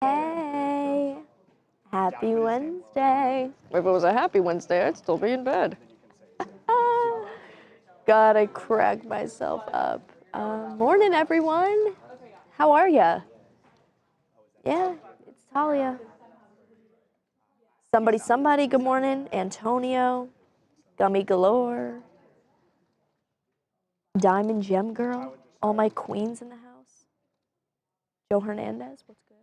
Hey, happy Wednesday. If it was a happy Wednesday, I'd still be in bed. Gotta crack myself up. Morning, everyone. How are ya? Yeah, it's Talia. Somebody, good morning. Antonio, Gummy Galore, Diamond Gem Girl, all my queens in the house. Joe Hernandez, what's good?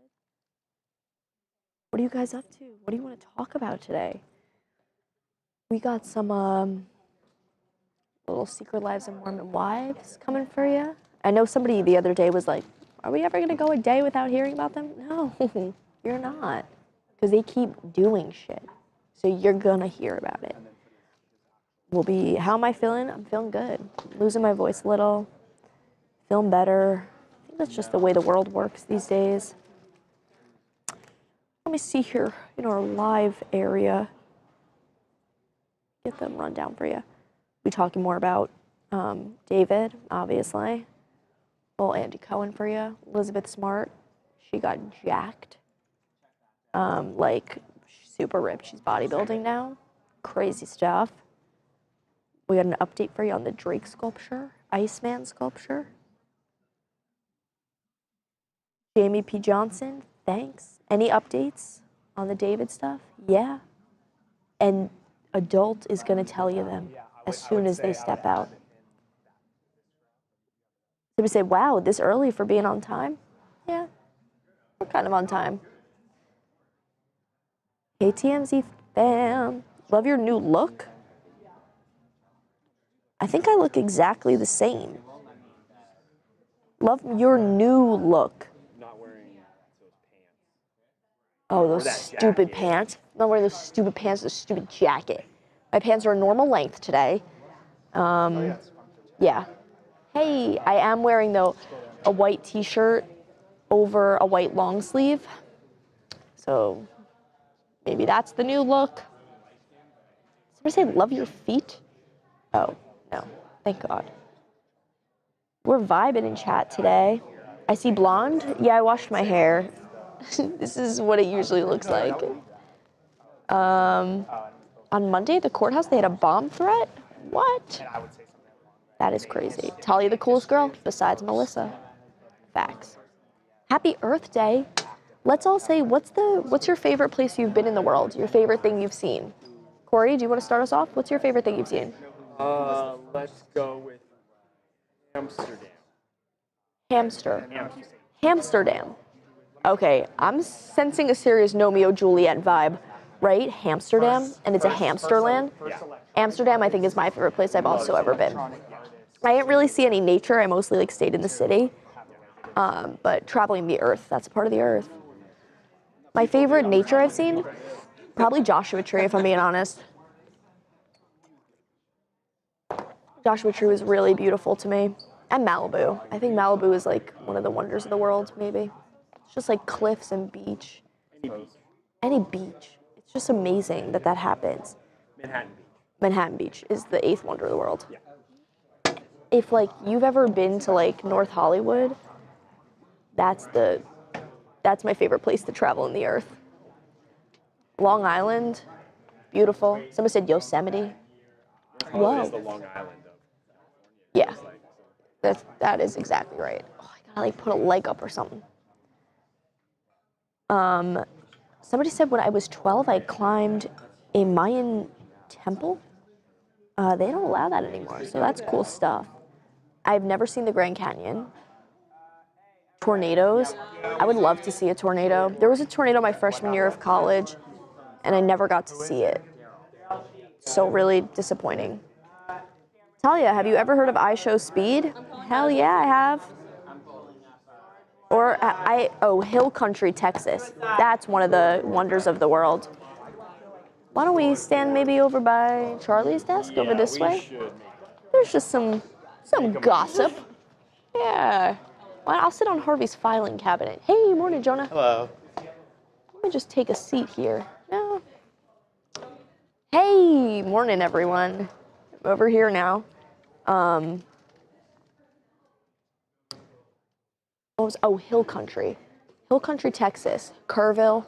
What are you guys up to? What do you want to talk about today? We got some little Secret Lives of Mormon Wives coming for you. I know somebody the other day was like, are we ever going to go a day without hearing about them? No, you're not. Because they keep doing shit. So you're going to hear about it. How am I feeling? I'm feeling good. Losing my voice a little. Feeling better. I think that's just the way the world works these days. Let me see here in our live area. Get them run down for you. We're talking more about David, obviously. Well, Andy Cohen for you. Elizabeth Smart, she got jacked. Like, super ripped. She's bodybuilding now. Crazy stuff. We got an update for you on the Drake sculpture, Iceman sculpture. Jamie P. Johnson, thanks. Any updates on the David stuff? Yeah. And Adult is going to tell you them as soon as they step out. Somebody say, wow, this early for being on time? Yeah, we're kind of on time. Hey, TMZ fam. Love your new look. I think I look exactly the same. Love your new look. Not wearing those pants. Oh, those stupid pants. I'm not wearing those stupid pants, this stupid jacket. My pants are a normal length today. Yeah. Hey, I am wearing, though, a white t-shirt over a white long sleeve. So maybe that's the new look. Somebody say, love your feet? Oh, no. Thank God. We're vibing in chat today. I see blonde. Yeah, I washed my hair. This is what it usually looks like. On Monday at the courthouse, they had a bomb threat? What? That is crazy. Talia, the coolest girl, besides Melissa. Facts. Happy Earth Day. Let's all say, what's your favorite place you've been in the world? Your favorite thing you've seen? Corey, do you want to start us off? What's your favorite thing you've seen? Let's go with Amsterdam. Hamsterdam. Okay, I'm sensing a serious Romeo Juliet vibe, right? Hamsterdam, and it's a hamster land. Amsterdam, I think, is my favorite place I've also ever been. I didn't really see any nature. I mostly stayed in the city. But traveling the earth, that's a part of the earth. My favorite nature I've seen, probably Joshua Tree, if I'm being honest. Joshua Tree was really beautiful to me. And Malibu. I think Malibu is one of the wonders of the world, maybe. It's just cliffs and beach. Any beach. It's just amazing that happens. Manhattan Beach is the 8th wonder of the world. Yeah. If you've ever been to North Hollywood, that's my favorite place to travel in the earth. Long Island, beautiful. Somebody said Yosemite. Whoa. Is the Long Island of Yeah, that is exactly right. Oh, I gotta put a leg up or something. Somebody said when I was 12, I climbed a Mayan temple. They don't allow that anymore, so that's cool stuff. I've never seen the Grand Canyon. Tornadoes. I would love to see a tornado. There was a tornado my freshman year of college, and I never got to see it. So really disappointing. Talia, have you ever heard of I Show Speed? Hell yeah, I have. Or Hill Country, Texas. That's one of the wonders of the world. Why don't we stand maybe over by Charlie's desk over this way? There's just some gossip. Yeah. Well, I'll sit on Harvey's filing cabinet. Hey, morning, Jonah. Hello. Let me just take a seat here. No. Hey, morning, everyone. I'm over here now. Hill Country. Hill Country, Texas. Kerrville,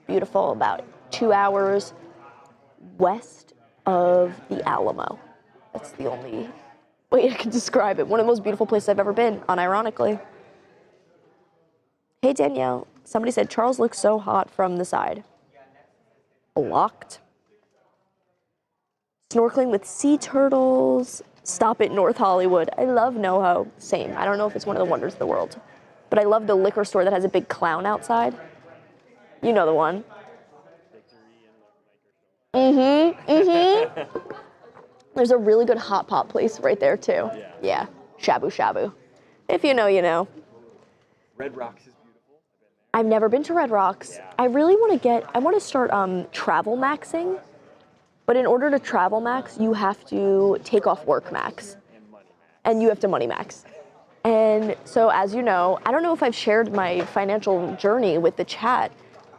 beautiful, about 2 hours west of the Alamo. That's the only way I can describe it. One of the most beautiful places I've ever been, unironically. Hey, Danielle. Somebody said, Charles looks so hot from the side. Blocked. Snorkeling with sea turtles. Stop it, North Hollywood. I love NoHo. Same. I don't know if it's one of the wonders of the world. But I love the liquor store that has a big clown outside. You know the one. There's a really good hot pot place right there, too. Yeah. Shabu Shabu. If you know, you know. Red Rocks is beautiful. I've never been to Red Rocks. Yeah. I really want to start travel maxing. But in order to travel max, you have to take off work max. And money max. And you have to money max. And so, as you know, I don't know if I've shared my financial journey with the chat,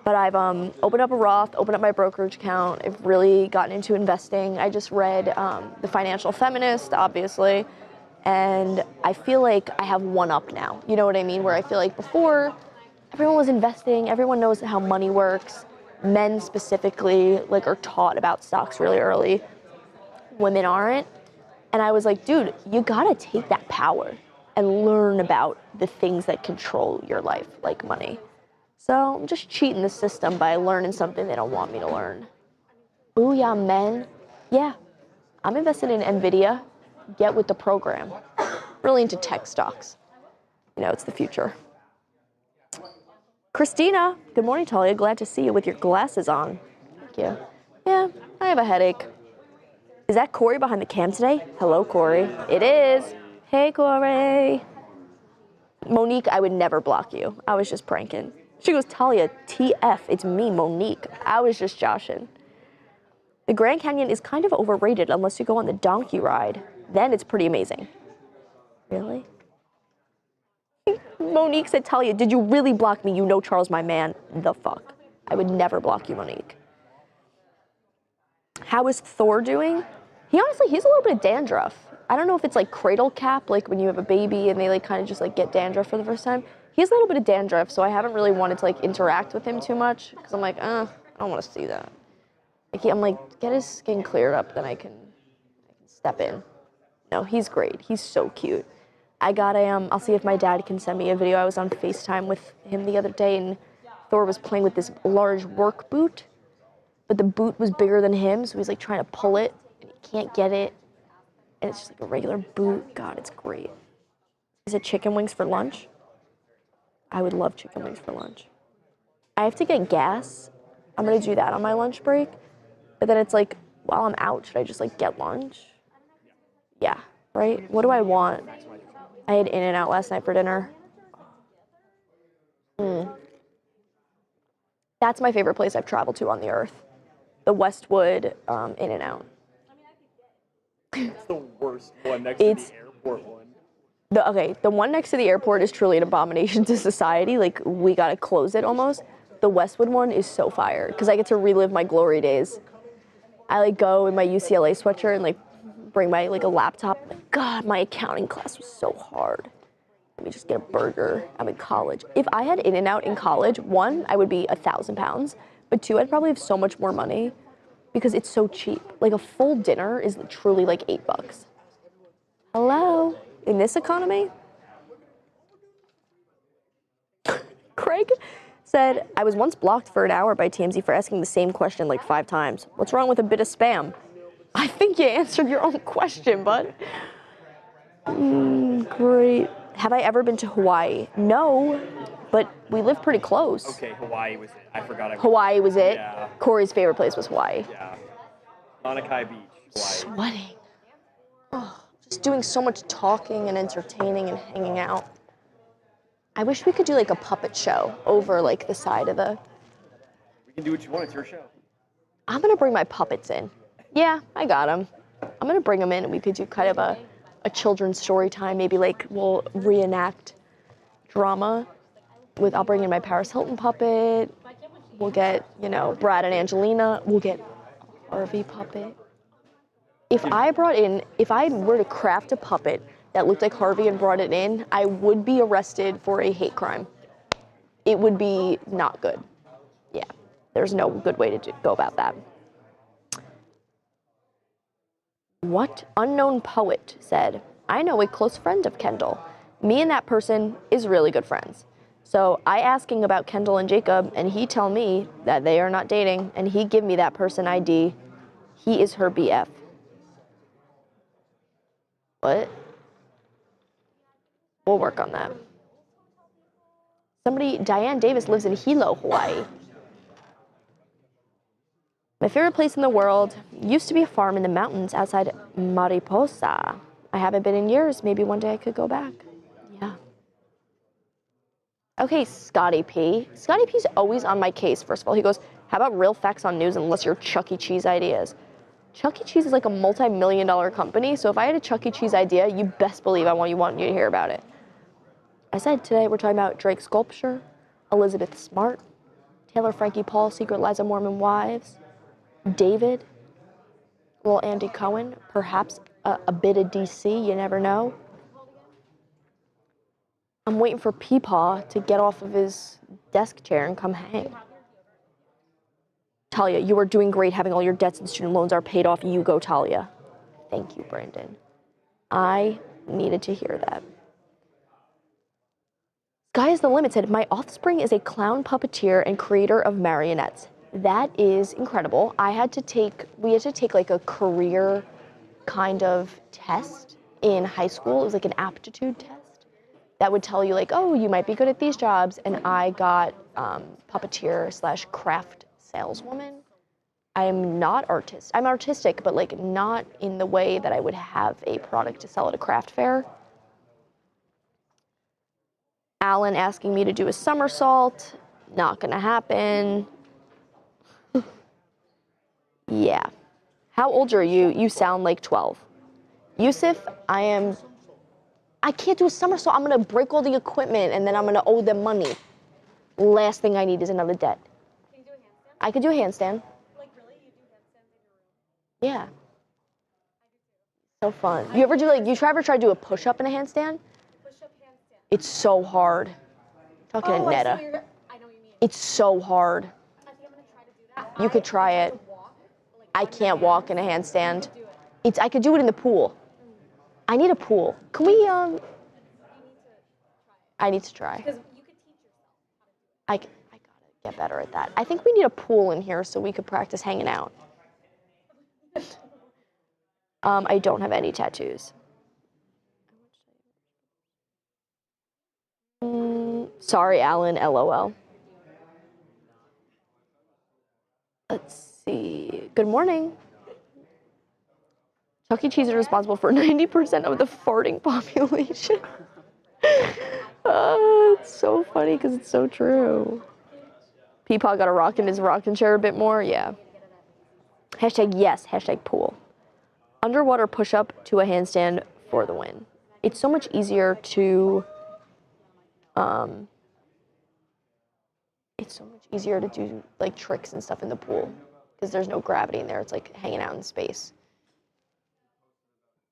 but I've opened up a Roth, opened up my brokerage account. I've really gotten into investing. I just read The Financial Feminist, obviously, and I feel like I have one up now. You know what I mean? Where I feel like before, everyone was investing, everyone knows how money works. Men specifically, like, are taught about stocks really early. Women aren't. And I was like, dude, you gotta take that power and learn about the things that control your life, like money. So I'm just cheating the system by learning something they don't want me to learn. Booyah, men. Yeah, I'm invested in NVIDIA. Get with the program. Really into tech stocks. You know, it's the future. Christina, good morning, Talia. Glad to see you with your glasses on. Thank you. Yeah, I have a headache. Is that Corey behind the cam today? Hello, Corey. It is. Hey, Corey. Monique, I would never block you. I was just pranking. She goes, Talia, TF, it's me, Monique. I was just joshing. The Grand Canyon is kind of overrated unless you go on the donkey ride. Then it's pretty amazing. Really? Monique said, Talia, did you really block me? You know Charles, my man. The fuck? I would never block you, Monique. How is Thor doing? He's a little bit of dandruff. I don't know if it's like cradle cap, like when you have a baby and they like kind of just like get dandruff for the first time. He has a little bit of dandruff, so I haven't really wanted to like interact with him too much because I'm like, I don't want to see that. I'm like, get his skin cleared up, then I can step in. No, he's great. He's so cute. I got I'll see if my dad can send me a video. I was on FaceTime with him the other day and Thor was playing with this large work boot, but the boot was bigger than him, so he's like trying to pull it and he can't get it. And it's just like a regular boot. God, it's great. Is it chicken wings for lunch? I would love chicken wings for lunch. I have to get gas. I'm gonna do that on my lunch break. But then it's like, while I'm out, should I just like get lunch? Yeah, right? What do I want? I had In-N-Out last night for dinner. That's my favorite place I've traveled to on the earth. The Westwood In-N-Out. It's the worst one next to the airport one. The one next to the airport is truly an abomination to society. Like, we gotta close it almost. The Westwood one is so fire because I get to relive my glory days. I like go in my UCLA sweatshirt and like bring my like a laptop. God, my accounting class was so hard. Let me just get a burger. I'm in college. If I had In-N-Out in college, one, I would be 1,000 pounds, but two, I'd probably have so much more money because it's so cheap. Like a full dinner is truly like $8. Hello? In this economy? Craig said, I was once blocked for an hour by TMZ for asking the same question like 5 times. What's wrong with a bit of spam? I think you answered your own question, bud. Great. Have I ever been to Hawaii? No, but we live pretty close. Okay, Hawaii was it. I forgot. Hawaii was it? Yeah. Corey's favorite place was Hawaii. Yeah. Lanakai Beach, Hawaii. Sweating. Oh, just doing so much talking and entertaining and hanging out. I wish we could do like a puppet show over like the side of the... We can do what you want. It's your show. I'm going to bring my puppets in. Yeah, I got them. I'm going to bring them in and we could do kind of a children's story time. Maybe like we'll reenact drama. I'll bring in my Paris Hilton puppet. We'll get, Brad and Angelina. We'll get a Harvey puppet. If I were to craft a puppet that looked like Harvey and brought it in, I would be arrested for a hate crime. it would be not good. Yeah, there's no good way to go about that. What unknown poet said, I know a close friend of Kendall. Me and that person is really good friends. So I asking about Kendall and Jacob, and he tell me that they are not dating, and he give me that person ID. He is her BF. What? We'll work on that. Diane Davis lives in Hilo, Hawaii. My favorite place in the world used to be a farm in the mountains outside Mariposa. I haven't been in years. Maybe one day I could go back. Yeah. Okay, Scotty P. Scotty P's always on my case, first of all. He goes, how about real facts on news unless you're Chuck E. Cheese ideas? Chuck E. Cheese is like a multi-million-dollar company, so if I had a Chuck E. Cheese idea, you best believe I want you to hear about it. I said today we're talking about Drake Sculpture, Elizabeth Smart, Taylor Frankie Paul, Secret Lies of Mormon Wives, David, little Andy Cohen, perhaps a bit of DC, you never know. I'm waiting for Peepaw to get off of his desk chair and come hang. Talia, you are doing great having all your debts and student loans are paid off. You go, Talia. Thank you, Brandon. I needed to hear that. Sky is the Limit said, my offspring is a clown puppeteer and creator of marionettes. That is incredible. We had to take like a career kind of test in high school. It was like an aptitude test that would tell you like, oh, you might be good at these jobs. And I got puppeteer / craft saleswoman. I am not artist. I'm artistic, but like not in the way that I would have a product to sell at a craft fair. Alan asking me to do a somersault, not gonna happen. Yeah. How old are you? You sound like 12. Yusuf, I can't do a somersault. I'm gonna break all the equipment and then I'm gonna owe them money. Last thing I need is another debt. Can you do a handstand? I could do a handstand. Like really? You do handstands in your room? Yeah. So fun. You ever try to do a push-up in a handstand? Push-up handstand. It's so hard. Talking to Netta. I know what you mean. It's so hard. I think I'm gonna try to do that. You could try it. I can't walk in a handstand. I could do it in the pool. I need a pool. Can we I need to try. Because you could teach yourself how to do it. I gotta get better at that. I think we need a pool in here so we could practice hanging out. I don't have any tattoos. Sorry, Alan, LOL. Let's see. Good morning. Chuck E. Cheese is responsible for 90% of the farting population. It's so funny because it's so true. Peepaw got to rock in his rocking chair a bit more. Yeah. Hashtag yes. Hashtag pool. Underwater push-up to a handstand for the win. It's so much easier to do like tricks and stuff in the pool because there's no gravity in there. It's like hanging out in space.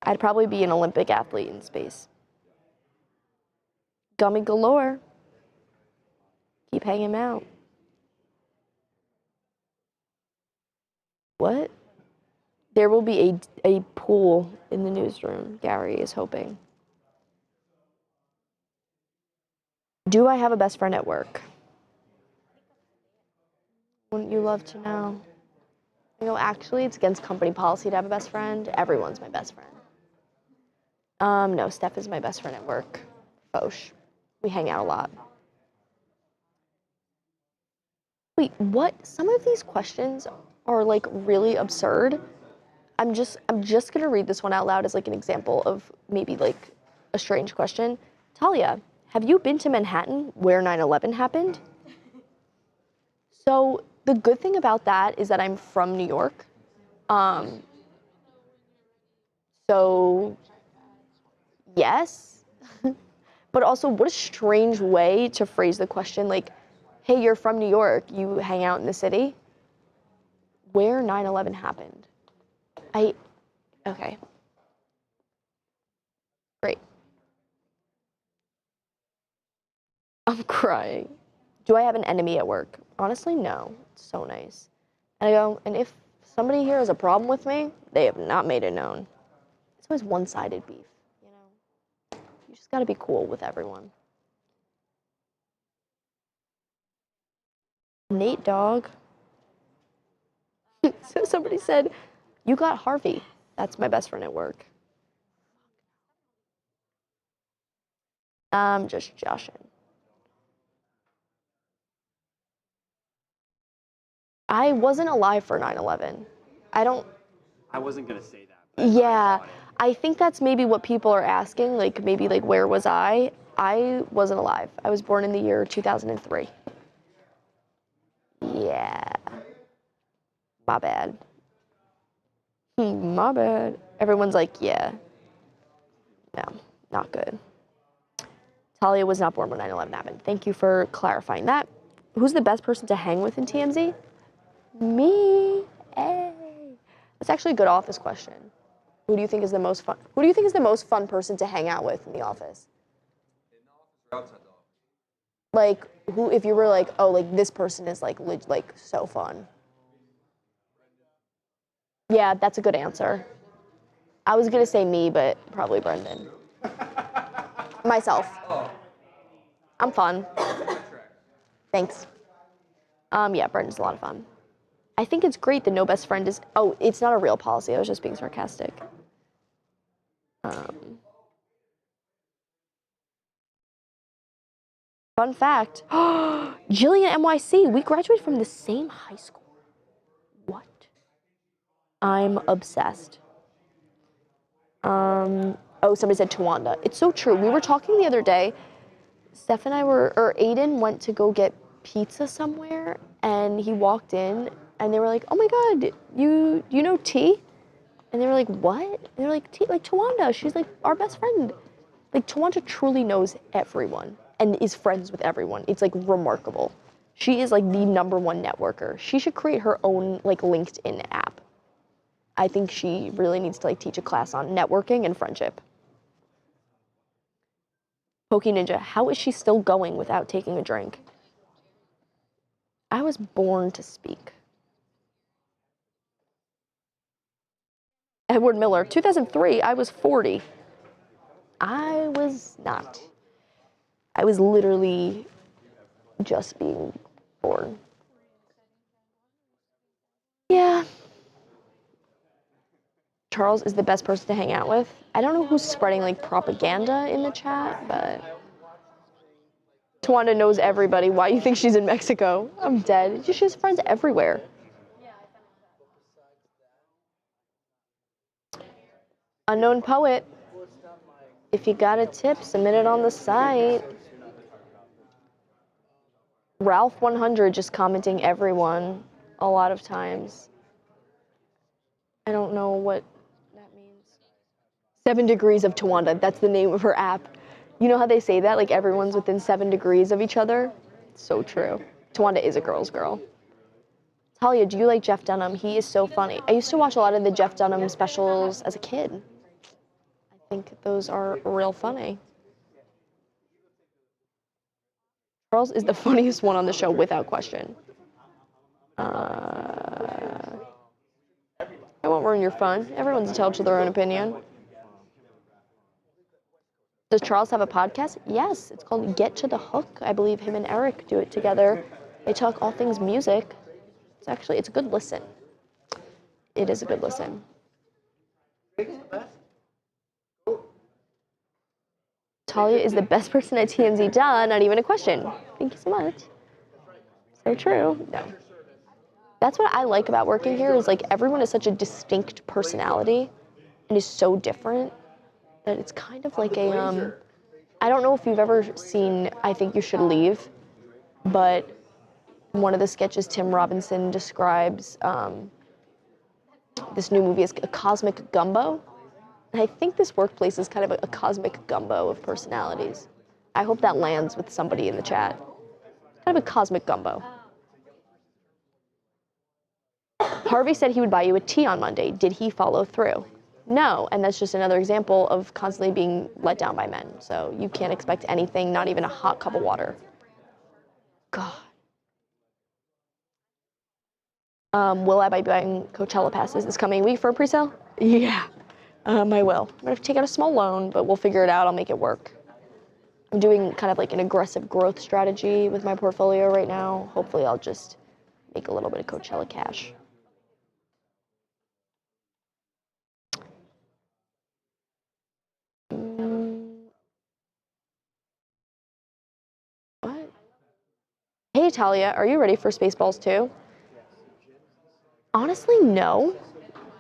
I'd probably be an Olympic athlete in space. Gummy galore. Keep hanging out. What? There will be a pool in the newsroom, Gary is hoping. Do I have a best friend at work? Wouldn't you love to know? You know, actually, it's against company policy to have a best friend. Everyone's my best friend. No, Steph is my best friend at work. Foch. We hang out a lot. Wait, what? Some of these questions are like really absurd. I'm just gonna read this one out loud as like an example of maybe like a strange question. Talia, have you been to Manhattan where 9/11 happened? So the good thing about that is that I'm from New York. So yes, but also what a strange way to phrase the question, like, hey, you're from New York, you hang out in the city? Where 9/11 happened? Okay. Great. I'm crying. Do I have an enemy at work? Honestly, no. It's so nice. And I go, and if somebody here has a problem with me, they have not made it known. It's always one-sided beef, you know? You just gotta be cool with everyone. Nate, dog. So somebody said, you got Harvey. That's my best friend at work. I'm just joshing. I wasn't alive for 9/11. I wasn't gonna say that. Yeah, I think that's maybe what people are asking, like maybe like where was I? I wasn't alive. I was born in the year 2003. Yeah. My bad. My bad. Everyone's like, yeah. No, not good. Talia was not born when 9/11 happened. Thank you for clarifying that. Who's the best person to hang with in TMZ? Me. Hey. That's actually a good office question. Who do you think is the most fun? Who do you think is the most fun person to hang out with in the office? In the office or outside the office? Like, who, if you were like, oh, like this person is like so fun. Yeah, that's a good answer. I was gonna say me, but probably Brendan. Myself. I'm fun. Thanks. Yeah, Brendan's a lot of fun. I think it's great that no best friend is, oh, it's not a real policy. I was just being sarcastic. Fun fact, Jillian NYC, we graduated from the same high school. What? I'm obsessed. Oh, somebody said Tawanda. It's so true. We were talking the other day, Steph and I or Aiden went to go get pizza somewhere, and he walked in, and they were like, oh my God, you know T? And they were like, what? And they were like, T, like Tawanda, she's like our best friend. Like Tawanda truly knows everyone and is friends with everyone. It's like remarkable. She is like the #1 networker. She should create her own like LinkedIn app. I think she really needs to like teach a class on networking and friendship. Pokey Ninja, how is she still going without taking a drink? I was born to speak. Edward Miller, 2003, I was 40. I was not. I was literally just being born. Yeah. Charles is the best person to hang out with. I don't know who's spreading like propaganda in the chat, but Tawanda knows everybody. Why you think she's in Mexico? I'm dead. She has friends everywhere. Unknown poet. If you got a tip, submit it on the site. Ralph 100 just commenting everyone a lot of times. I don't know what that means. 7 degrees of Tawanda. That's the name of her app. You know how they say that? Like everyone's within 7 degrees of each other? It's so true. Tawanda is a girl's girl. Talia, do you like Jeff Dunham? He is so funny. I used to watch a lot of the Jeff Dunham specials as a kid. I think those are real funny. Charles is the funniest one on the show without question. I won't ruin your fun. Everyone's entitled to their own opinion. Does Charles have a podcast? Yes, it's called Get to the Hook. I believe him and Eric do it together. They talk all things music. It's a good listen. It is a good listen. Talia is the best person at TMZ. Duh, not even a question. Thank you so much. So true. No. That's what I like about working here is like everyone has such a distinct personality and is so different that it's kind of like a, I don't know if you've ever seen I Think You Should Leave, but one of the sketches Tim Robinson describes this new movie as a cosmic gumbo. And I think this workplace is kind of a cosmic gumbo of personalities. I hope that lands with somebody in the chat. Kind of a cosmic gumbo. Harvey said he would buy you a tea on Monday. Did he follow through? No, and that's just another example of constantly being let down by men. So you can't expect anything, not even a hot cup of water. God. Will I be buying Coachella passes this coming week for a pre-sale? Yeah, I will. I'm gonna take out a small loan, but we'll figure it out. I'll make it work. I'm doing kind of like an aggressive growth strategy with my portfolio right now. Hopefully I'll just make a little bit of Coachella cash. What? Hey Talia, are you ready for Spaceballs 2? Honestly, no.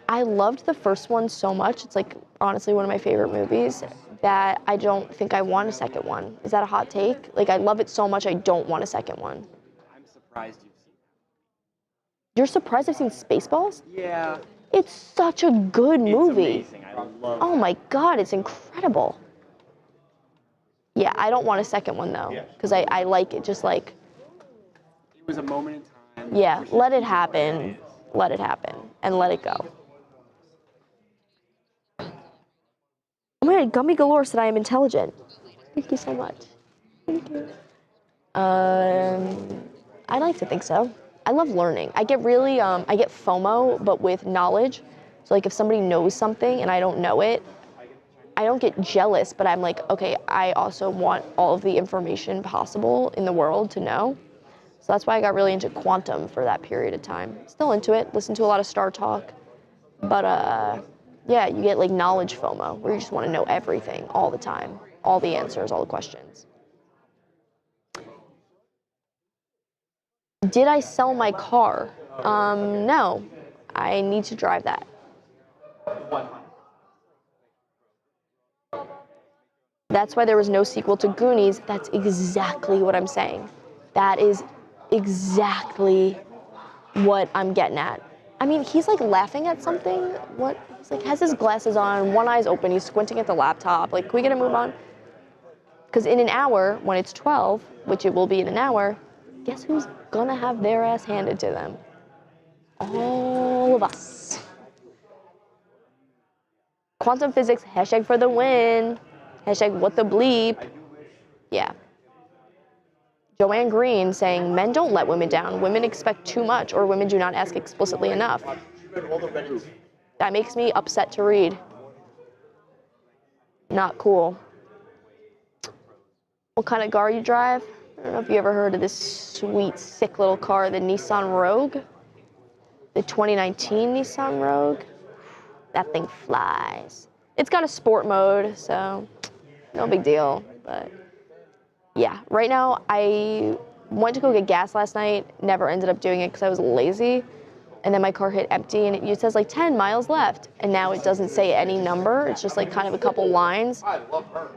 I loved the first one so much. It's like honestly one of my favorite movies that I don't think I want a second one. Is that a hot take? Like I love it so much I don't want a second one. I'm surprised you've seen that. You're surprised I've seen Spaceballs? Yeah. It's such a good movie. It's amazing. I love Oh my God, it's incredible. Yeah, I don't want a second one though, because I like it just like. It was a moment in time. Yeah, let it happen. Let it happen and let it go. Oh my God, Gummy Galore said I am intelligent. Thank you so much. Thank you. I like to think so. I love learning. I get really, I get FOMO, but with knowledge. So like if somebody knows something and I don't know it, I don't get jealous, but I'm like, okay, I also want all of the information possible in the world to know. So that's why I got really into quantum for that period of time. Still into it, listen to a lot of Star Talk. But yeah, you get like knowledge FOMO, where you just want to know everything all the time, all the answers, all the questions. Did I sell my car? No, I need to drive that. That's why there was no sequel to Goonies. That's exactly what I'm saying. That is exactly what I'm getting at. I mean, he's like laughing at something. What? He's like has his glasses on, one eye's open, he's squinting at the laptop. Like, can we get a move on? Because in an hour, when it's 12, which it will be in an hour, guess who's gonna have their ass handed to them? All of us. Quantum physics, hashtag for the win. Hashtag what the bleep. Yeah. Joanne Green saying, men don't let women down. Women expect too much or women do not ask explicitly enough. That makes me upset to read. Not cool. What kind of car you drive? I don't know if you ever heard of this sweet, sick little car, the Nissan Rogue. The 2019 Nissan Rogue. That thing flies. It's got a sport mode, so no big deal. But yeah, right now I went to go get gas last night, never ended up doing it because I was lazy. And then my car hit empty and it says like 10 miles left. And now it doesn't say any number. It's just like kind of a couple lines.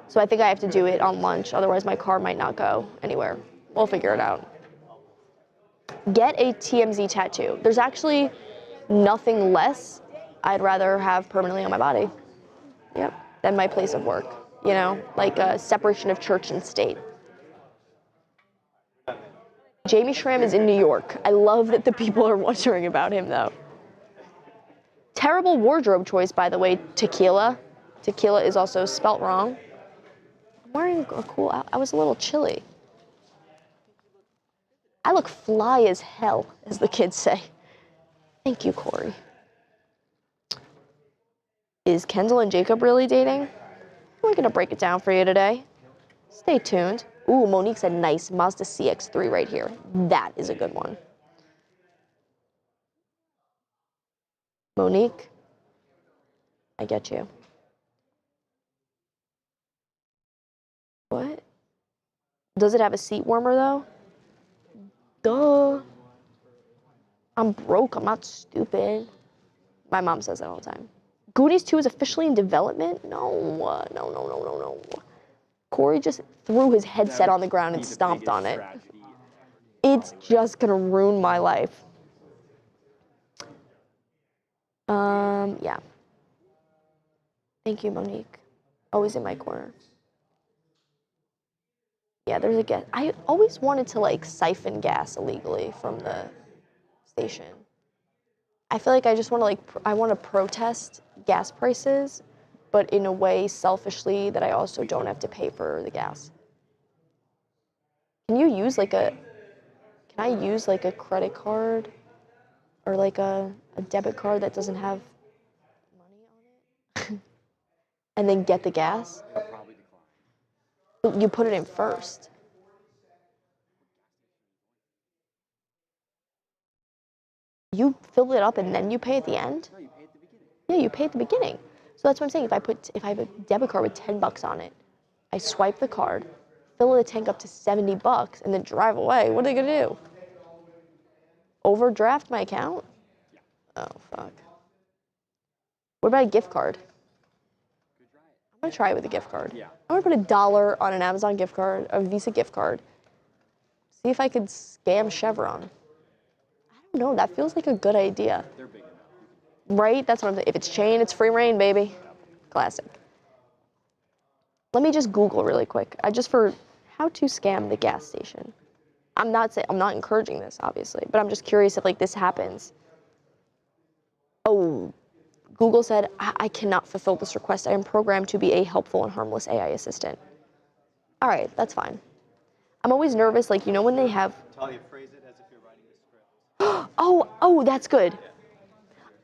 So I think I have to do it on lunch. Otherwise my car might not go anywhere. We'll figure it out. Get a TMZ tattoo. There's actually nothing less I'd rather have permanently on my body. Yep, than my place of work. You know, like a separation of church and state. Jamie Schramm is in New York. I love that the people are wondering about him, though. Terrible wardrobe choice, by the way, tequila. Tequila is also spelt wrong. I'm wearing a cool outfit. I was a little chilly. I look fly as hell, as the kids say. Thank you, Corey. Is Kendall and Jacob really dating? We're going to break it down for you today. Stay tuned. Ooh, Monique said nice. Mazda CX-3 right here. That is a good one. Monique, I get you. What? Does it have a seat warmer, though? Duh. I'm broke. I'm not stupid. My mom says that all the time. Goonies 2 is officially in development? No. No. Corey just threw his headset on the ground and stomped on it. It's just gonna ruin my life. Yeah. Thank you, Monique. Always in my corner. Yeah, there's a gas. I always wanted to like siphon gas illegally from the station. I feel like I just want to I want to protest gas prices, but in a way selfishly that I also don't have to pay for the gas. Can you use like a can I use like a credit card or like a debit card that doesn't have money on it and then get the gas? They'll probably decline. You put it in first. You fill it up and then you pay at the end? No, you pay at the beginning. Yeah, you pay at the beginning. So that's what I'm saying. If I have a debit card with $10 on it, I swipe the card, fill the tank up to $70, and then drive away. What are they gonna do? Overdraft my account? Yeah. Oh fuck. What about a gift card? Good try it. I'm gonna try it with a gift card. Yeah. I'm gonna put $1 on an Amazon gift card, a Visa gift card. See if I could scam Chevron. I don't know. That feels like a good idea. They're big enough. Right? That's what I'm saying. If it's chain, it's free reign, baby. Classic. Let me just Google really quick. Just for how to scam the gas station. I'm not encouraging this, obviously, but I'm just curious if like this happens. Oh, Google said, I cannot fulfill this request. I am programmed to be a helpful and harmless AI assistant. All right, that's fine. I'm always nervous, like, you know, when they have... Talia, phrase it as if you're writing a script. Oh, that's good.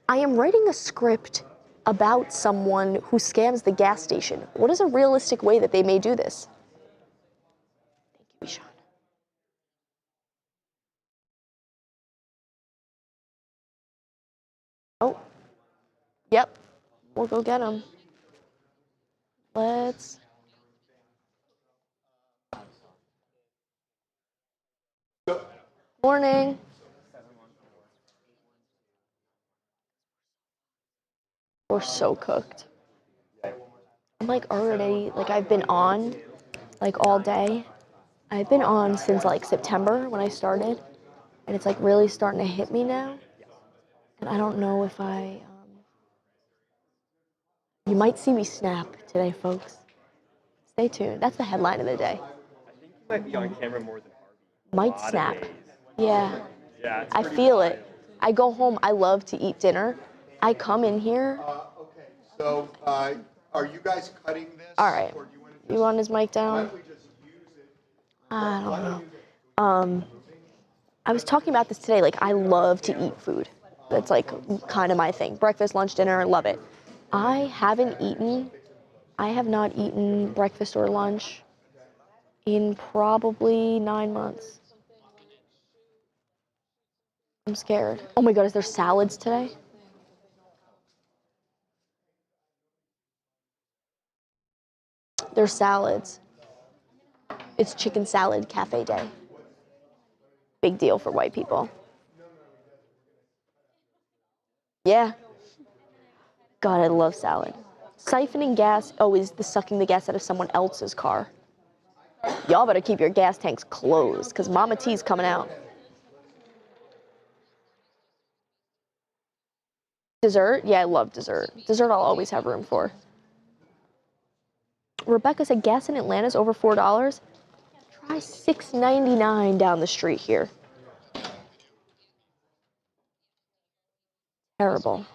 I am writing a script about someone who scams the gas station. What is a realistic way that they may do this? Thank you, Ishan. Oh, yep. We'll go get him. Let's... Morning. We're so cooked. I'm like already, like I've been on like all day. I've been on since like September when I started. And it's like really starting to hit me now. And I don't know if you might see me snap today, folks. Stay tuned. That's the headline of the day. I think you might be on camera more than Harvey. Might snap. Yeah. Yeah, it's I pretty feel wild. it. I go home, I love to eat dinner. I come in here. Okay, so are you guys cutting this? All right. Or do you want to You want his mic why down? don't we just use it? I don't know. I was talking about this today. Like, I love to eat food. That's like kind of my thing. Breakfast, lunch, dinner, love it. I have not eaten breakfast or lunch in probably 9 months. I'm scared. Oh my God, is there salads today? There's salads. It's chicken salad cafe day. Big deal for white people. Yeah. God, I love salad. Siphoning gas, is the sucking the gas out of someone else's car. Y'all better keep your gas tanks closed, because Mama T's coming out. Dessert? Yeah, I love dessert. Dessert I'll always have room for. Rebecca said gas in Atlanta's over $4. Try $6.99 down the street here. Terrible.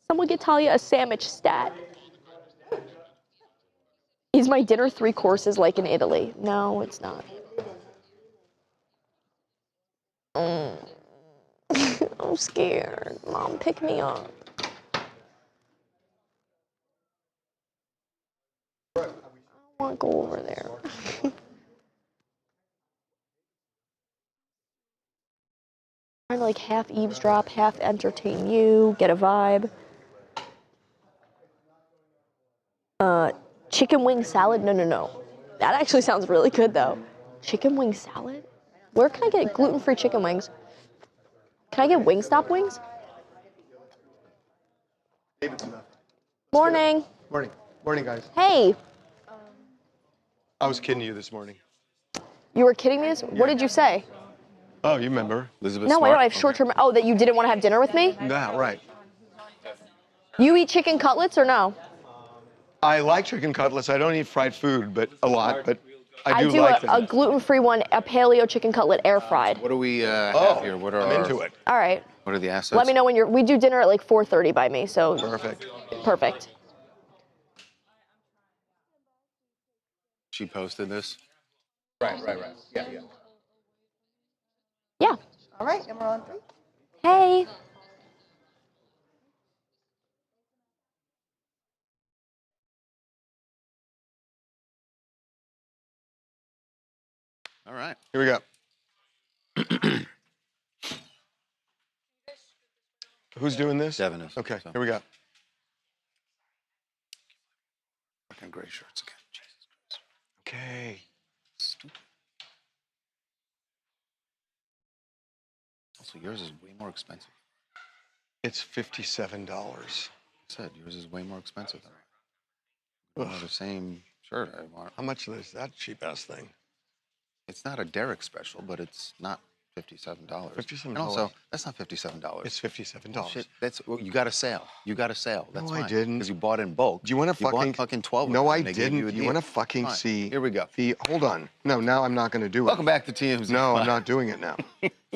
Someone get Talia a sandwich stat. Is my dinner 3 courses like in Italy? No, it's not. I'm scared. Mom, pick me up. I don't want to go over there. Trying to like half eavesdrop, half entertain you, get a vibe. Chicken wing salad? No. That actually sounds really good though. Chicken wing salad? Where can I get gluten-free chicken wings? Can I get Wingstop wings? Morning. Morning, guys. Hey, I was kidding you this morning. you were kidding me? What did you say? Oh, you remember. Elizabeth No, I Smart? don't. I have short-term. Oh, that you didn't want to have dinner with me? Yeah, right. You eat chicken cutlets or no? I like chicken cutlets. I don't eat fried food, but a lot, but I do do like a them. gluten-free one, a paleo chicken cutlet, air fried. What do we have here? What are I'm into it. All right. What are the assets? Let me know when we do dinner at like 4:30 by me, so. Perfect. Perfect. She posted this. Right. Yeah. All right, and we're on 3. Hey. All right. Here we go. Who's doing this? Devin is. Okay, So. here we go. Fucking gray shirts again. Jesus Christ. Okay. Stupid. Also, yours is way more expensive. It's $57. I said yours is way more expensive than mine. The same shirt I want. How much is that cheap-ass thing? It's not a Derek special, but it's not $57. $57. And also, that's not $57. It's $57. Shit, that's well, you got a sale. You got a sale. That's No, I fine. didn't. Because you bought in bulk. Do you want to fucking... bought fucking 12 of No, them, I and they gave didn't. you a Do you want to deal. fucking Fine. see... Here we go. Hold on. No, now I'm not going to do it. Welcome back to TMZ. No, I'm not doing it now.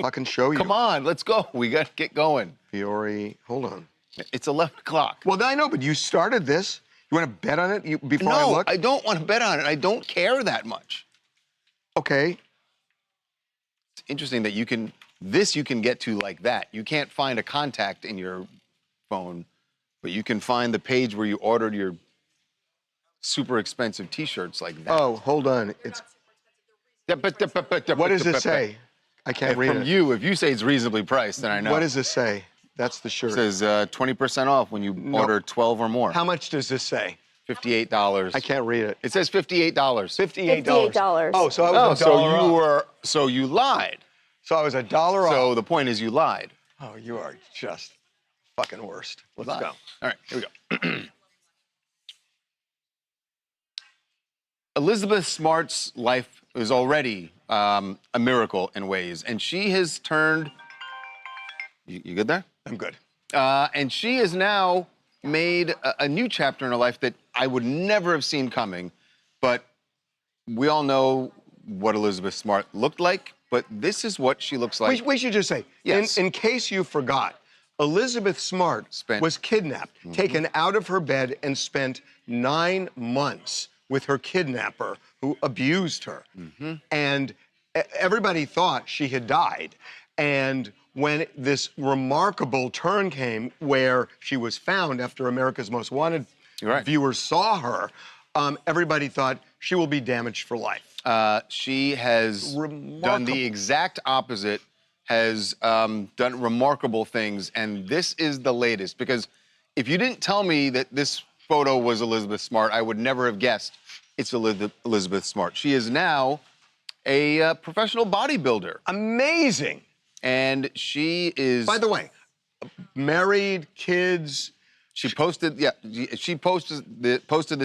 Fucking show you. Come on, let's go. We got to get going. Fiore, hold on. It's 11 o'clock. Well, I know, but you started this. You want to bet on it before I look? No, I don't want to bet on it. I don't care that much. Okay. It's interesting that you can get to like that. You can't find a contact in your phone, but you can find the page where you ordered your super expensive T-shirts like that. Oh, hold on. It's... What does it say? I can't read it. From you, if you say it's reasonably priced, then I know. What does it say? That's the shirt. It says 20% off when you order 12 or more. How much does this say? $58. I can't read it. It says $58. $58. Oh, so I was a dollar off. So you lied. So I was $1 off. So the point is you lied. Oh, you are just fucking worst. Let's Lied. go. All right, here we go. Elizabeth Smart's life is already a miracle in ways, and she has turned. You good there? I'm good. And she has now made a new chapter in her life that I would never have seen coming. But we all know what Elizabeth Smart looked like, but this is what she looks like. We should just say, Yes. in case you forgot, Elizabeth Smart was kidnapped, taken out of her bed, and spent 9 months with her kidnapper who abused her. And everybody thought she had died. And when this remarkable turn came where she was found after America's Most Wanted viewers saw her, everybody thought she will be damaged for life. She has done the exact opposite, has done remarkable things, and this is the latest. Because if you didn't tell me that this photo was Elizabeth Smart, I would never have guessed it's Elizabeth Smart. She is now a professional bodybuilder. Amazing. And she is... By the way, married, kids. She posted this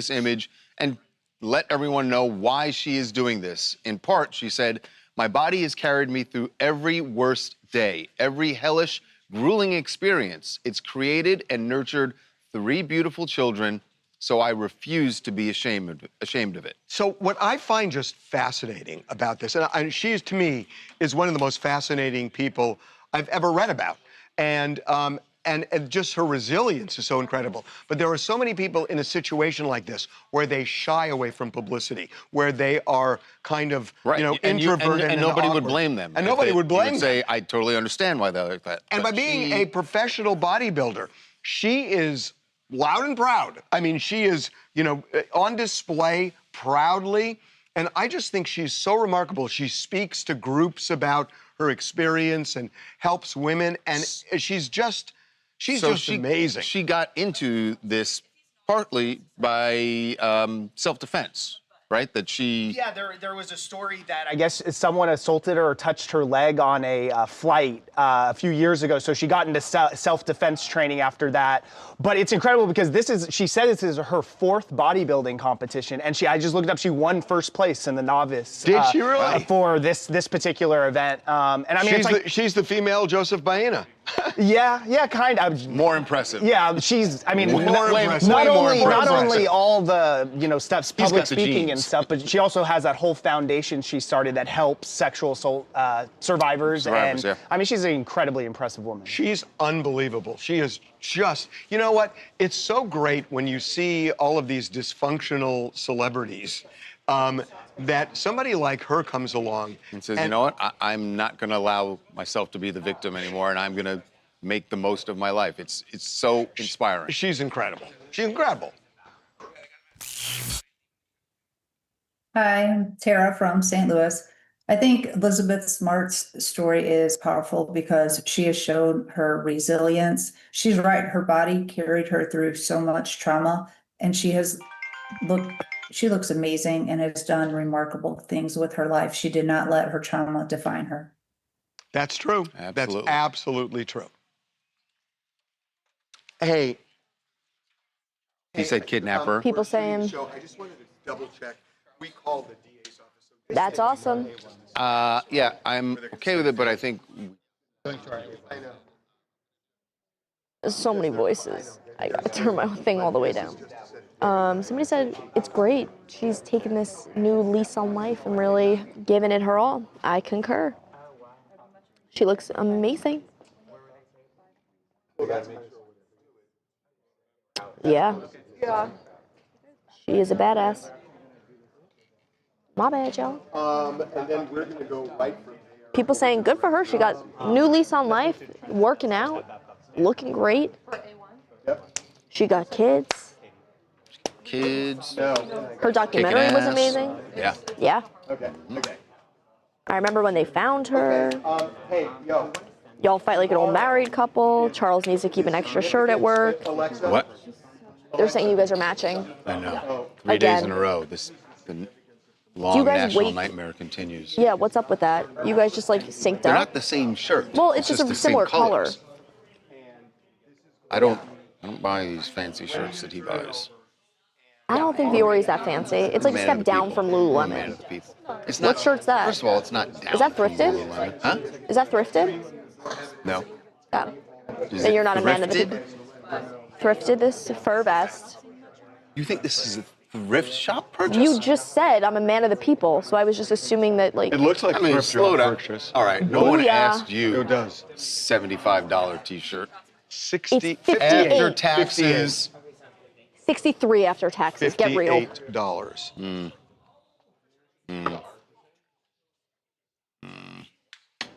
image and let everyone know why she is doing this. In part, she said, "My body has carried me through every worst day, every hellish, grueling experience. It's created and nurtured 3 beautiful children, so I refuse to be ashamed of it." So what I find just fascinating about this, and she is, to me, is one of the most fascinating people I've ever read about. And just her resilience is so incredible. But there are so many people in a situation like this where they shy away from publicity, where they are kind of, introverted and nobody would blame them. And nobody would blame them. Say, I totally understand why they're like that. And by being a professional bodybuilder, she is loud and proud. I mean, she is, on display proudly. And I just think she's so remarkable. She speaks to groups about her experience and helps women. And she's just amazing. She got into this partly by self-defense, right? That she... Yeah, there was a story that I guess someone assaulted her or touched her leg on a flight a few years ago. So she got into self-defense training after that. But it's incredible because she said this is her 4th bodybuilding competition. And I just looked up, she won 1st place in the novice. Did she really? For this particular event. And I mean, she's the female Joseph Baena. Yeah, kind of. More impressive. Yeah, not only all the steps, public speaking and stuff, but she also has that whole foundation she started that helps sexual assault survivors. And yeah. I mean, she's an incredibly impressive woman. She's unbelievable. She is just, you know what? It's so great when you see all of these dysfunctional celebrities that somebody like her comes along and says, you know what, I'm not going to allow myself to be the victim anymore, and I'm going to make the most of my life. It's so inspiring. She's incredible. She's incredible. Hi, I'm Tara from St. Louis. I think Elizabeth Smart's story is powerful because she has shown her resilience. She's right, her body carried her through so much trauma, and she looks amazing and has done remarkable things with her life. She did not let her trauma define her. That's true. Absolutely. That's absolutely true. Hey. He said kidnapper. People saying, So I just wanted to double check. We called the DA's office. that's awesome. Yeah, I'm okay with it, but I think There's so many voices. I gotta turn my thing all the way down. Somebody said it's great. She's taken this new lease on life and really given it her all. I concur. She looks amazing. Yeah. She is a badass. My bad, y'all. And then we're going to go right from there. People saying good for her. She got new lease on life, working out, looking great. She got kids. kids. Her documentary Kicking was ass. amazing. Yeah. Yeah. Okay. I remember when they found her. Hey, yo. Y'all fight like an old married couple. Charles needs to keep an extra shirt at work. Alexa. What? They're saying you guys are matching. I know. 3 days in a row. The long guys national wait- nightmare continues. Yeah, what's up with that? You guys just like synced They're up? not the same shirt. Well, it's just a the same similar color. colors. I don't buy these fancy shirts that he buys. I don't think Viori's that fancy. It's like a Man of step the down people. from Man Lululemon. of the people. It's What not, shirt's that? First of all, it's not down. Is that from thrifted? Lululemon. Huh? Is that thrifted? No. Oh. Is Then it you're not a man of the thrifted? people. Thrifted this fur vest. You think this is a thrift shop purchase? You just said I'm a man of the people, so I was just assuming that like. It looks like I mean, thrift slow shop down. purchase. All right, no one Booyah. asked you. It does. $75 T-shirt. 60. It's 58. After taxes. 63 after taxes. Get real. $58.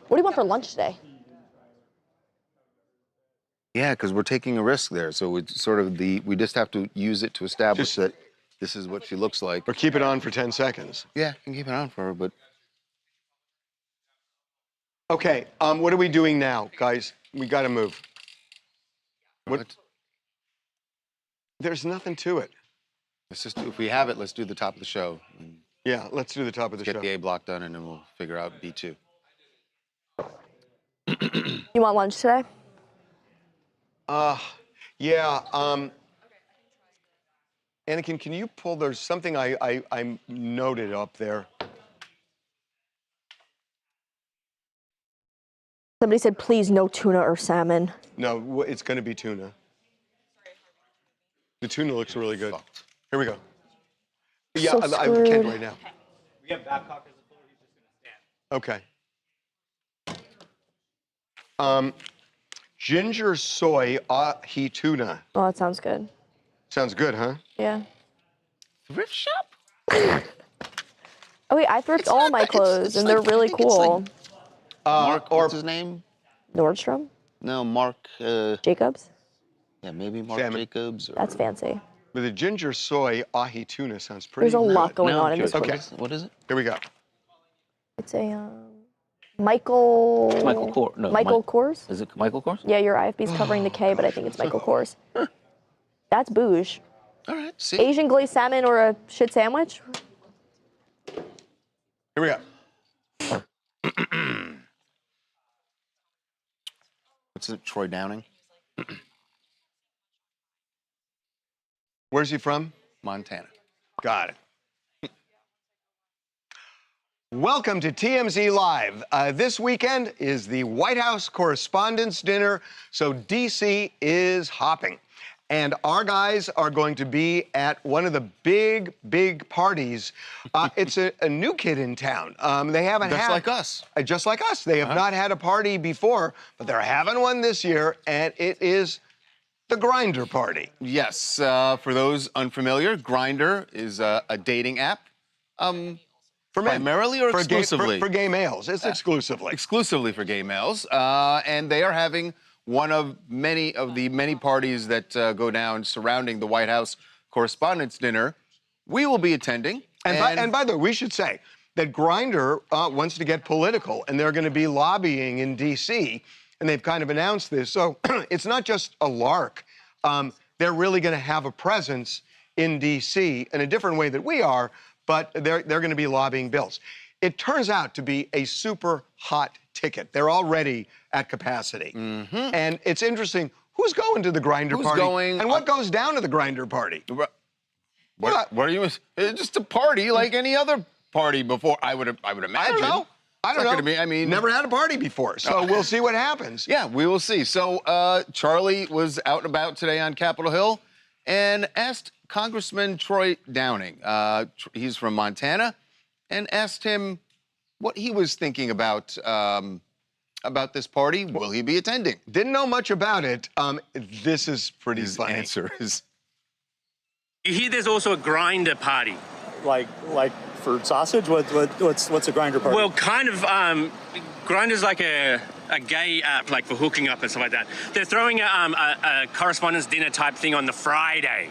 What do you want for lunch today? Yeah, because we're taking a risk there. So it's sort of we just have to use it to establish Just- that this is what she looks like. Or keep it on for 10 seconds. Yeah, you can keep it on for her, but Okay, what are we doing now, guys? We got to move. What? There's nothing to it. let's just if we have it, let's do the top of the show. And Yeah, let's do the top of the get show. the A block done, and then we'll figure out B2. You want lunch today? Yeah, Anakin, can you pull, there's something I noted up there. Somebody said please no tuna or salmon. No, it's going to be tuna. The tuna looks really good. Here we go. Yeah, So I can't screwed. right now. We have Babcock as a full, he's just gonna stand. Okay. Ginger soy ahi tuna. Oh, that sounds good. Sounds good, huh? Yeah. Thrift shop? Oh wait, I thrift It's all not my that- it's- clothes, it's and like- they're really I think it's cool. like- Mark, what's his name? Nordstrom, No, Mark. Jacobs. Yeah, maybe Mark Salmon. Jacobs. Or, That's fancy. But the ginger soy ahi tuna sounds pretty There's a good. lot going No, on in this. Okay. one. What is it? Here we go. It's a Michael. It's Michael Kors. No, Michael Kors. Is it Michael Kors? Yeah, your IFB's covering the K, but I think it's Michael Kors. That's bouge. All right, see. Asian glazed salmon or a shit sandwich? Here we go. What's it, Troy Downing? Where's he from? Montana. Got it. Welcome to TMZ Live. This weekend is the White House Correspondents' Dinner, so DC is hopping. And our guys are going to be at one of the big parties. It's a new kid in town. They haven't Just had... like us. Just like us. They have not had a party before, but they're having one this year, and it is the Grindr Party. Yes, for those unfamiliar, Grindr is a dating app. For men. Primarily or exclusively? For gay males. It's exclusively. Exclusively for gay males. And they are having one of the many parties that go down surrounding the White House Correspondents' Dinner. We will be attending. And by the way, we should say that Grindr wants to get political, and they're going to be lobbying in D.C., and they've kind of announced this. So it's not just a lark. They're really going to have a presence in D.C. in a different way that we are, but they're going to be lobbying bills. It turns out to be a super hot ticket. They're already at capacity. And it's interesting, who's going to the Grindr party? And what goes down to the Grindr party? What are you? It's just a party like any other party before. I would imagine. I don't know. I mean, never had a party before, so we'll see what happens. Yeah, we will see. So Charlie was out and about today on Capitol Hill and asked Congressman Troy Downing, he's from Montana, and asked him what he was thinking about this party. Will he be attending? Didn't know much about it. This is pretty funny. His answer is... You hear there's also a Grindr party. Like for sausage? What's a Grindr party? Well, kind of. Grindr's like a gay app, like for hooking up and stuff like that. They're throwing a correspondence dinner type thing on the Friday.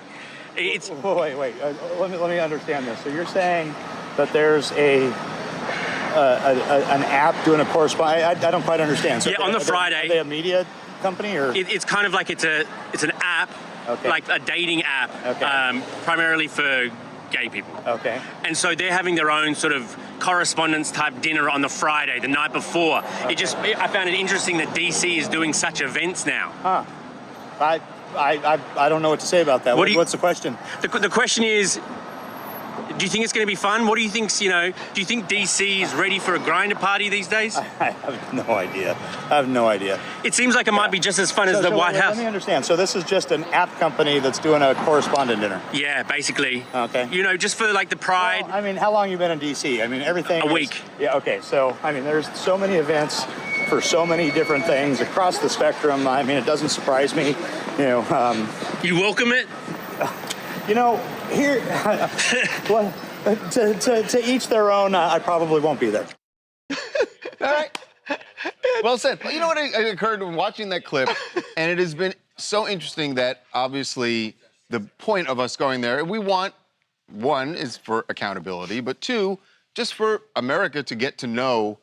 It's wait. Let me understand this. So you're saying that there's an app doing a correspondence? I don't quite understand. So yeah, on the Friday. Are they a media company or? It's kind of like it's an app. Okay. Like a dating app, okay. Primarily for gay people. Okay. And so they're having their own sort of correspondence type dinner on the Friday, the night before. Okay. I found it interesting that DC is doing such events now. Huh. I don't know what to say about that. What's the question? The question is, do you think it's going to be fun? What do you think, do you think DC is ready for a Grindr party these days? I have no idea. It seems like it might be just as fun as the White House. Let me understand. So this is just an app company that's doing a correspondent dinner? Yeah, basically. Okay. Just for like the pride. Well, I mean, how long have you been in DC? I mean, everything A week. Yeah, okay. So, I mean, there's so many events for so many different things across the spectrum. I mean, it doesn't surprise me, You welcome it? Here, well, to each their own. I probably won't be there. All right. Well said. You know what occurred when watching that clip, and it has been so interesting that obviously the point of us going there, we want, one, is for accountability, but two, just for America to get to know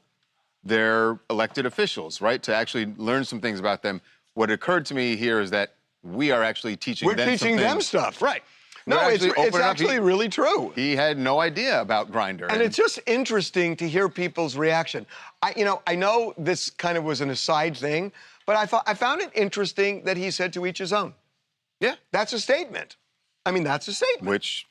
their elected officials, right? To actually learn some things about them. What occurred to me here is that we are actually teaching them We're teaching them stuff. Right. No, it's actually really true. He had no idea about Grindr. And it's just interesting to hear people's reaction. I know this kind of was an aside thing, but I found it interesting that he said to each his own. Yeah. That's a statement. I mean, that's a statement. Which...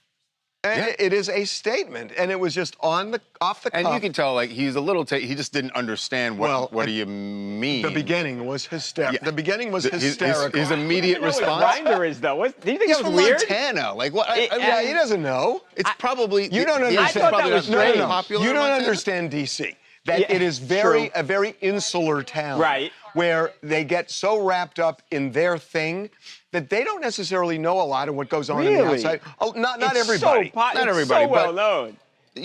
Yeah. It is a statement, and it was just off the cuff. And you can tell, like, he's a little... he just didn't understand what do you mean. The beginning was hysterical. Yeah. The beginning was hysterical. His immediate response... Grindr is, though. Do you think he's that was from weird? Montana. Like, what? Yeah, he doesn't know. It's probably... You don't understand. I thought that was very popular. You don't understand D.C. That it is a very insular town. Right. Where they get so wrapped up in their thing that they don't necessarily know a lot of what goes on in the outside. Oh, not everybody. Not everybody. So well known.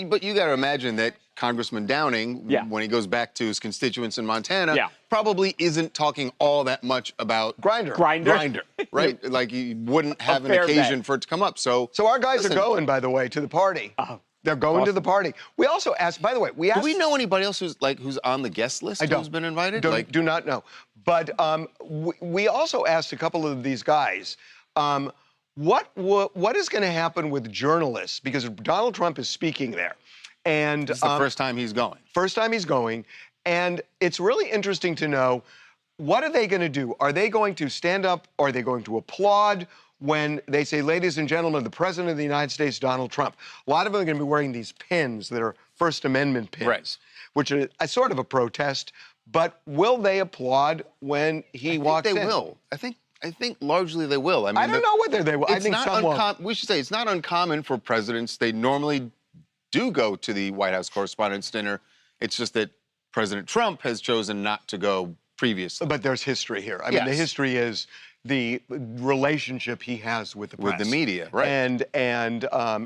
But you got to imagine that Congressman Downing, when he goes back to his constituents in Montana, probably isn't talking all that much about Grindr, right? Like he wouldn't have an occasion for it to come up. So our guys are going, by the way, to the party. They're going to the party. We also asked, by the way, do we know anybody else who's on the guest list who's been invited? Do not know. But we also asked a couple of these guys, what is going to happen with journalists? Because Donald Trump is speaking there. And it's the first time he's going. First time he's going. And it's really interesting to know, what are they going to do? Are they going to stand up? Or are they going to applaud when they say, ladies and gentlemen, the President of the United States, Donald Trump? A lot of them are going to be wearing these pins that are First Amendment pins, which are a sort of a protest. But will they applaud when he walks in? They will. I think largely they will. I mean, I don't know whether they will. I think some won't. We should say it's not uncommon for presidents. They normally do go to the White House Correspondents' Dinner. It's just that President Trump has chosen not to go previously. But there's history here. I mean, the history is the relationship he has with the press. With the media, right. And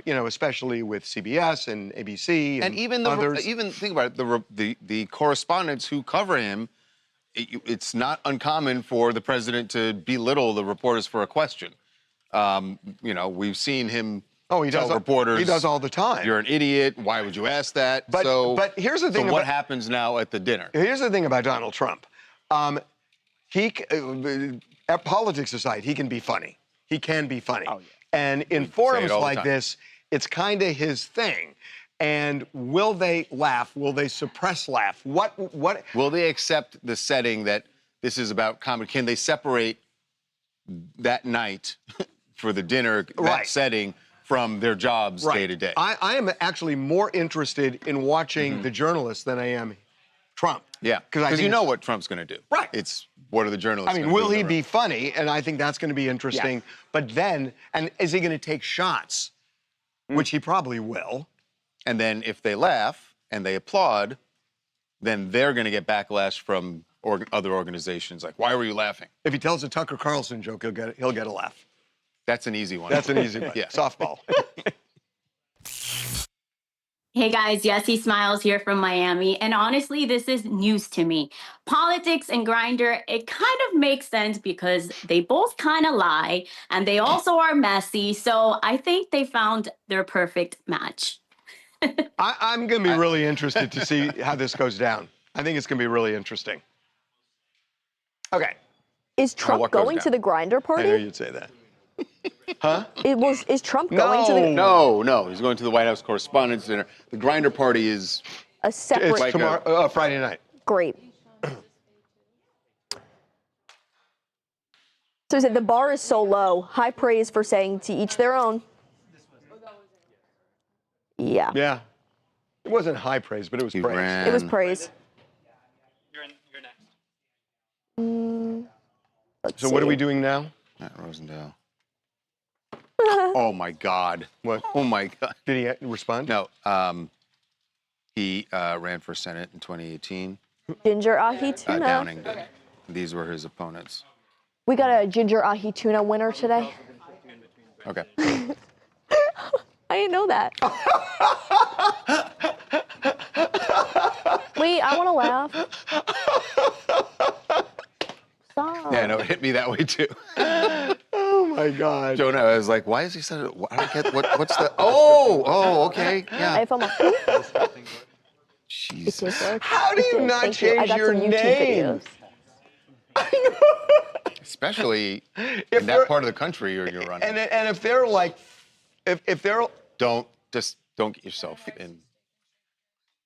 you know, especially with CBS and ABC and even others. even think about it, the correspondents who cover him, it's not uncommon for the president to belittle the reporters for a question. You know, we've seen him tell reporters. He does all the time. You're an idiot. Why would you ask that? But here's the thing. So what happens now at the dinner? Here's the thing about Donald Trump. Politics aside, he can be funny. He can be funny. Oh, yeah. And in forums like this, it's kind of his thing. And will they laugh? Will they suppress laugh? What? Will they accept the setting that this is about comedy? Can they separate that night for the dinner, that setting, from their jobs day to day? I am actually more interested in watching the journalists than I am Trump. Yeah, because you know what Trump's going to do. Right. It's what are the journalists I mean, will he be funny? And I think that's going to be interesting. Yes. But then, and is he going to take shots? Which he probably will. And then if they laugh and they applaud, then they're going to get backlash from other organizations. Like, why were you laughing? If he tells a Tucker Carlson joke, he'll get a laugh. That's an easy one. That's an easy one. Yeah. Softball. Hey guys, Yessie Smiles here from Miami. And honestly, this is news to me. Politics and Grindr, it kind of makes sense because they both kind of lie and they also are messy. So I think they found their perfect match. I'm going to be really interested to see how this goes down. I think it's going to be really interesting. Okay. Is Trump going to the Grindr party? I knew you'd say that. Huh? Is Trump going to the... No. He's going to the White House Correspondents' Dinner. The Grindr party is... a separate... It's tomorrow, Friday night. Great. So he said the bar is so low. High praise for saying to each their own. Yeah. Yeah. It wasn't high praise, but it was praise. It was praise. You're Let's so see. what are we doing now? Matt Rosendale. Oh, my God. What? Oh, my God. Did he respond? No. He ran for Senate in 2018. Ginger ahi tuna. Downing did. These were his opponents. We got a ginger ahi tuna winner today. Okay. I didn't know that. Wait, I want to laugh. Stop. Yeah, no, it hit me that way, too. Oh, my God. Jonah, I was like, why is he saying it? I don't get what's the... Oh, okay. Yeah. I found my... Jesus. How do you not change your name? Especially in that part of the country you're running. And if they're like, if they're... Don't get yourself in.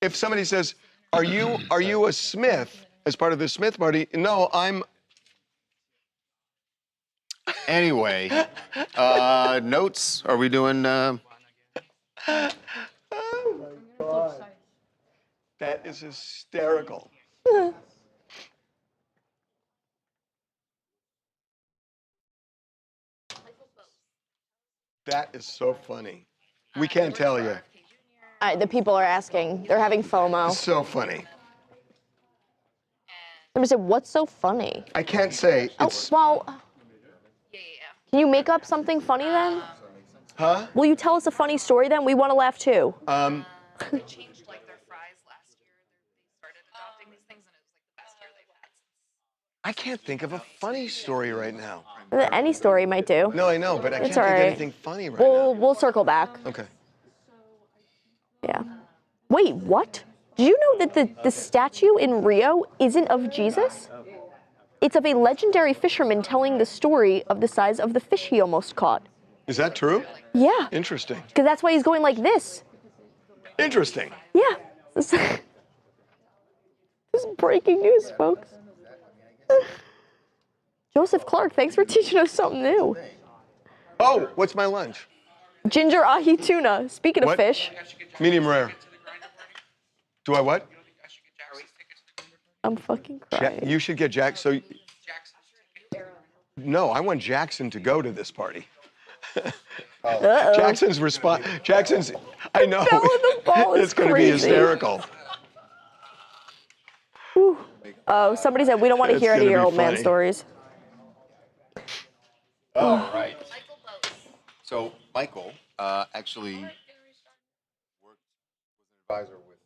If somebody says, are you a Smith as part of the Smith party? No, I'm... Anyway, notes. Are we doing? Oh my God. That is hysterical. That is so funny. We can't tell you. The people are asking. They're having FOMO. It's so funny. Somebody said, what's so funny? I can't say. It's... Oh, well, can you make up something funny then? Huh? Will you tell us a funny story then? We want to laugh too. They changed like their fries last year. They started adopting these things, and it was like the best year they've had since. I can't think of a funny story right now. Any story might do. No, I know, but I can't think of anything funny right now. We'll circle back. Okay. Yeah. Wait, what? Do you know that the statue in Rio isn't of Jesus? It's of a legendary fisherman telling the story of the size of the fish he almost caught. Is that true? Yeah. Interesting. Because that's why he's going like this. Interesting. Yeah. This is breaking news, folks. Joseph Clark, thanks for teaching us something new. Oh, what's my lunch? Ginger ahi tuna. Speaking of fish. Medium rare. Do I what? I'm fucking crying. You should get Jack. So. No, I want Jackson to go to this party. Jackson's response. Jackson's. I know. The ball is it's going to be hysterical. Oh, somebody said we don't want to hear any of your old man stories. Oh, right. So Michael actually was an advisor with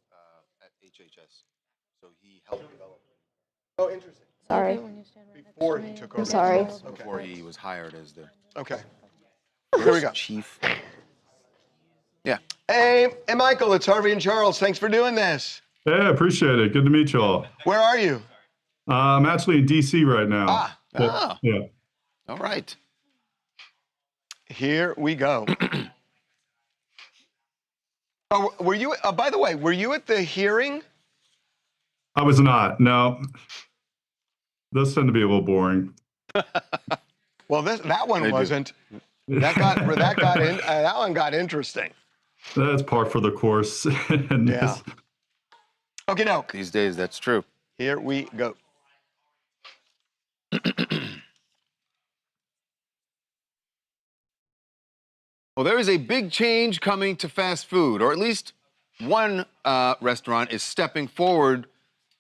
at HHS, so he helped develop. Oh, interesting. Sorry. Before he took over. I'm sorry. Okay. Before he was hired as the Okay. first Here we go. chief. Yeah. Hey, Michael, it's Harvey and Charles. Thanks for doing this. Hey, I appreciate it. Good to meet you all. Where are you? I'm actually in DC right now. Yeah. All right. Here we go. Oh, were you? By the way, were you at the hearing? I was not. No. Those tend to be a little boring. Well, that one wasn't. That one got interesting. That's par for the course. Yeah. Okay, no. These days, that's true. Here we go. Well, there is a big change coming to fast food, or at least one restaurant is stepping forward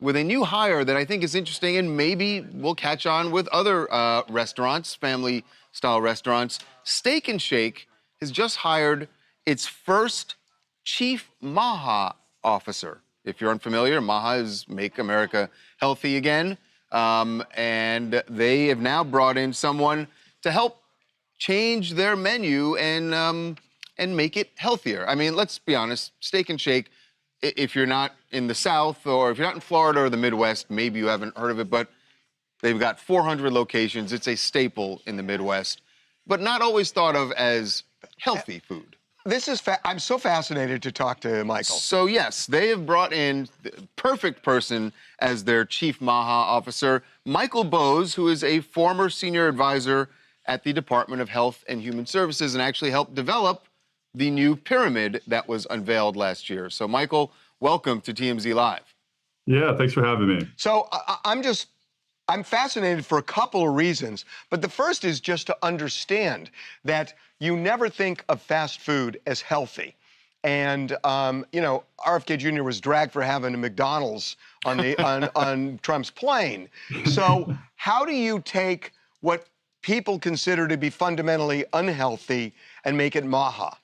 with a new hire that I think is interesting and maybe will catch on with other restaurants, family-style restaurants. Steak and Shake has just hired its first chief MAHA officer. If you're unfamiliar, MAHA is Make America Healthy Again. And they have now brought in someone to help change their menu and make it healthier. I mean, let's be honest, Steak and Shake, if you're not in the South or if you're not in Florida or the Midwest, maybe you haven't heard of it, but they've got 400 locations. It's a staple in the Midwest, but not always thought of as healthy food. This is I'm so fascinated to talk to Michael. So yes, they have brought in the perfect person as their chief MAHA officer, Michael Bowes, who is a former senior advisor at the Department of Health and Human Services and actually helped develop the new pyramid that was unveiled last year. So Michael, welcome to TMZ Live. Yeah, thanks for having me. So I'm fascinated for a couple of reasons, but the first is just to understand that you never think of fast food as healthy. And, RFK Jr. was dragged for having a McDonald's on on Trump's plane. So how do you take what people consider to be fundamentally unhealthy and make it MAHA?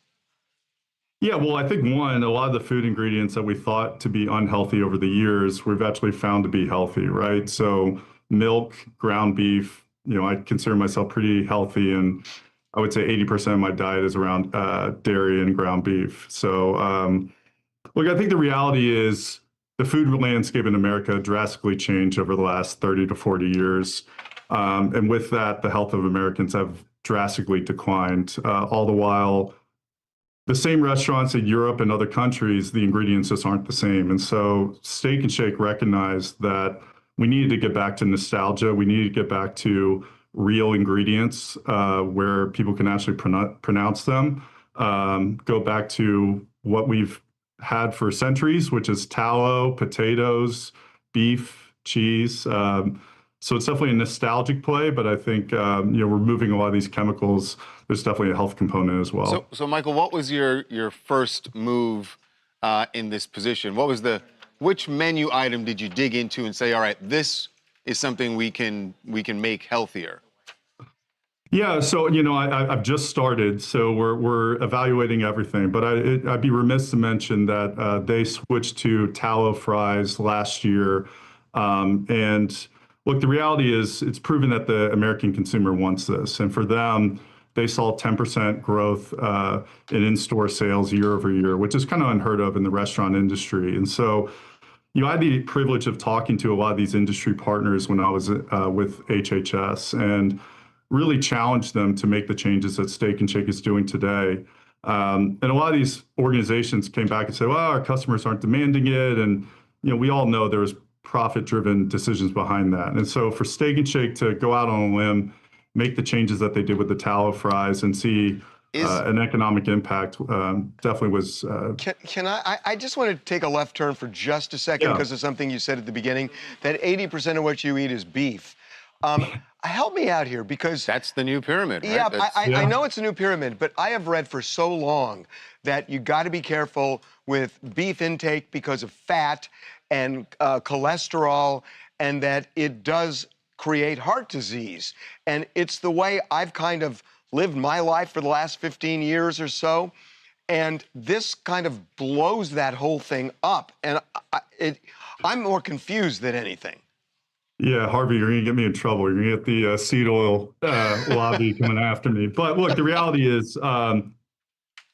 Yeah, well, I think a lot of the food ingredients that we thought to be unhealthy over the years, we've actually found to be healthy, right? So milk, ground beef, I consider myself pretty healthy, and I would say 80% of my diet is around dairy and ground beef. So, look, I think the reality is the food landscape in America drastically changed over the last 30 to 40 years. And with that, the health of Americans have drastically declined. All the while, the same restaurants in Europe and other countries, the ingredients just aren't the same. And so Steak and Shake recognized that we needed to get back to nostalgia. We needed to get back to real ingredients where people can actually pronounce them. Go back to what we've had for centuries, which is tallow, potatoes, beef, cheese. So it's definitely a nostalgic play, but I think removing a lot of these chemicals, there's definitely a health component as well. So Michael, what was your first move in this position? Which menu item did you dig into and say, all right, this is something we can make healthier? Yeah, so I've just started, so we're evaluating everything. But I'd be remiss to mention that they switched to tallow fries last year, and look, the reality is it's proven that the American consumer wants this. And for them, they saw 10% growth in in-store sales year over year, which is kind of unheard of in the restaurant industry. And so, I had the privilege of talking to a lot of these industry partners when I was with HHS and really challenged them to make the changes that Steak and Shake is doing today. And a lot of these organizations came back and said, well, our customers aren't demanding it. And, we all know there's profit-driven decisions behind that. And so for Steak and Shake to go out on a limb, make the changes that they did with the tallow fries and see an economic impact definitely was... Can I just want to take a left turn for just a second because of something you said at the beginning, that 80% of what you eat is beef. Help me out here because... That's the new pyramid, right? Yeah, I know it's a new pyramid, but I have read for so long that you got to be careful with beef intake because of fat and cholesterol, and that it does create heart disease. And it's the way I've kind of lived my life for the last 15 years or so. And this kind of blows that whole thing up. And I'm more confused than anything. Yeah, Harvey, you're going to get me in trouble. You're going to get the seed oil lobby coming after me. But look, the reality is,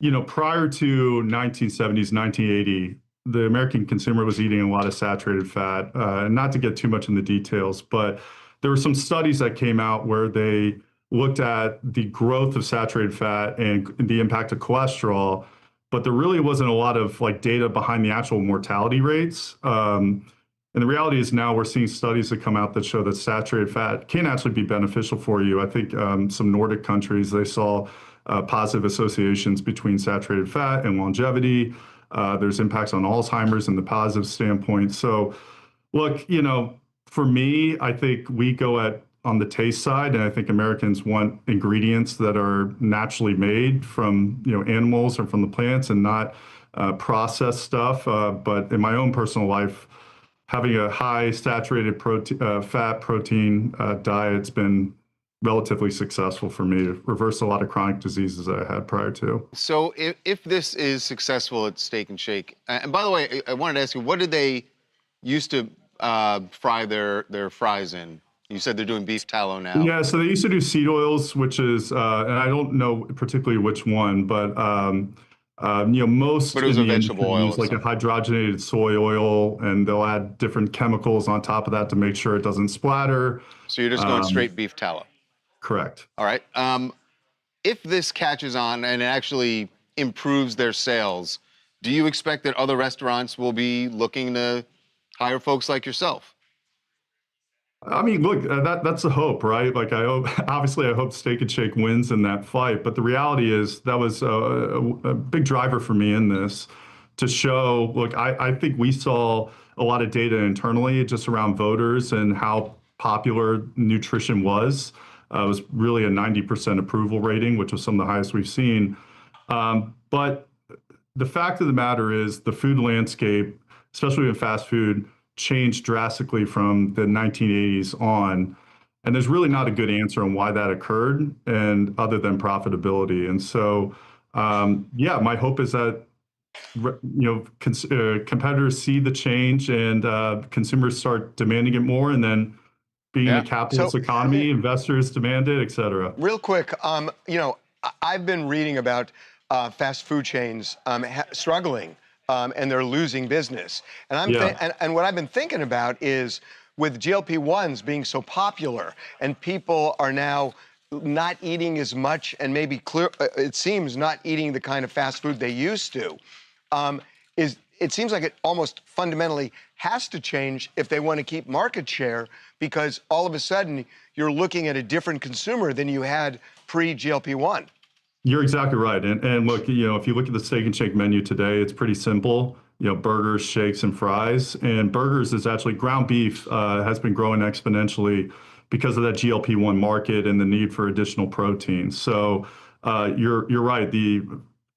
you know, prior to 1970s, 1980, the American consumer was eating a lot of saturated fat. Not to get too much in the details, but there were some studies that came out where they looked at the growth of saturated fat and the impact of cholesterol, but there really wasn't a lot of like data behind the actual mortality rates. And the reality is now we're seeing studies that come out that show that saturated fat can actually be beneficial for you. I think some Nordic countries, they saw positive associations between saturated fat and longevity. There's impacts on Alzheimer's and the positive standpoint. So look, you know, for me, I think we go on the taste side, and I think Americans want ingredients that are naturally made from, you know, animals or from the plants and not processed stuff. But in my own personal life, having a high saturated fat protein diet's been relatively successful for me to reverse a lot of chronic diseases that I had prior to. So if this is successful at Steak and Shake, and by the way, I wanted to ask you, what did they used to fry their fries in? You said they're doing beef tallow now. Yeah, so they used to do seed oils, which is, and I don't know particularly which one, but you know, most But it was in a the vegetable industry oil use or like a something. hydrogenated soy oil, and they'll add different chemicals on top of that to make sure it doesn't splatter. So you're just going straight beef tallow. Correct. All right. If this catches on and it actually improves their sales, do you expect that other restaurants will be looking to hire folks like yourself? I mean, look, that's the hope, right? Like, I hope, obviously, I hope Steak and Shake wins in that fight. But the reality is that was a big driver for me in this to show, look, I think we saw a lot of data internally just around voters and how popular nutrition was. It was really a 90% approval rating, which was some of the highest we've seen. But the fact of the matter is the food landscape, especially in fast food, changed drastically from the 1980s on. And there's really not a good answer on why that occurred, and other than profitability. And so, yeah, my hope is that, you know, competitors see the change and consumers start demanding it more, and then being in a capitalist economy, investors demand it, et cetera. Real quick, you know, I've been reading about fast food chains struggling. And they're losing business. And and what I've been thinking about is with GLP-1s being so popular and people are now not eating as much and maybe it seems not eating the kind of fast food they used to, it seems like it almost fundamentally has to change if they want to keep market share, because all of a sudden you're looking at a different consumer than you had pre-GLP-1. You're exactly right. And look, you know, if you look at the Steak and Shake menu today, it's pretty simple. You know, burgers, shakes, and fries. And burgers is actually ground beef has been growing exponentially because of that GLP-1 market and the need for additional protein. So you're right. The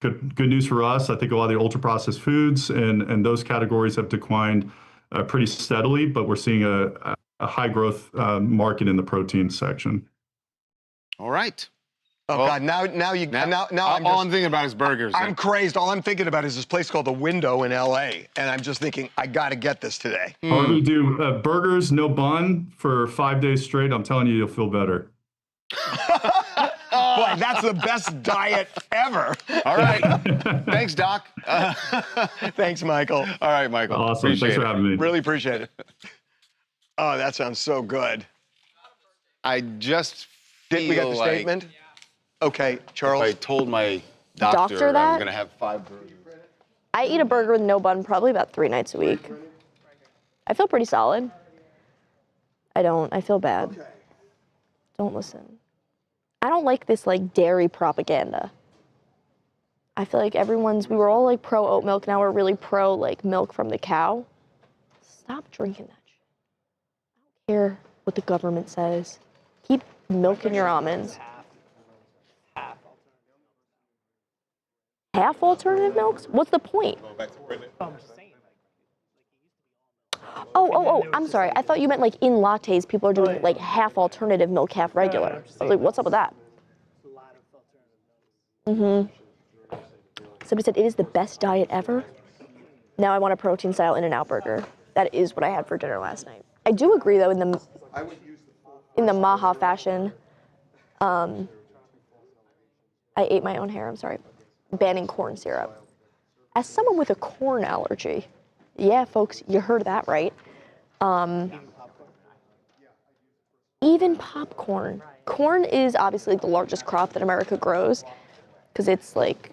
good news for us, I think a lot of the ultra processed foods and those categories have declined pretty steadily, but we're seeing a high growth market in the protein section. All right. Oh, well, God! Now all I'm thinking about is burgers. I'm crazed. All I'm thinking about is this place called The Window in L.A. And I'm just thinking, I got to get this today. Or we do burgers, no bun for 5 days straight. I'm telling you, you'll feel better. Boy, that's the best diet ever. All right. Thanks, Doc. Thanks, Michael. All right, Michael. Awesome. Thanks for having me. Really appreciate it. Oh, that sounds so good. I just feel we got the statement? Okay, Charles. If I told my doctor I was going to have 5 burgers. I eat a burger with no bun probably about 3 nights a week. I feel pretty solid. I don't. I feel bad. Okay. Don't listen. I don't like this like dairy propaganda. I feel like we were all like pro oat milk, now we're really pro like milk from the cow. Stop drinking that shit. I don't care what the government says. Keep milking your almonds. Half alternative milks? What's the point? Oh, I'm sorry. I thought you meant like in lattes, people are doing like half alternative milk, half regular. I was like, what's up with that? Somebody said, it is the best diet ever. Now I want a protein style In-N-Out burger. That is what I had for dinner last night. I do agree though, in the Maha fashion, I ate my own hair, I'm sorry. Banning corn syrup. As someone with a corn allergy, yeah, folks, you heard that right. Even popcorn. Corn is obviously the largest crop that America grows because it's like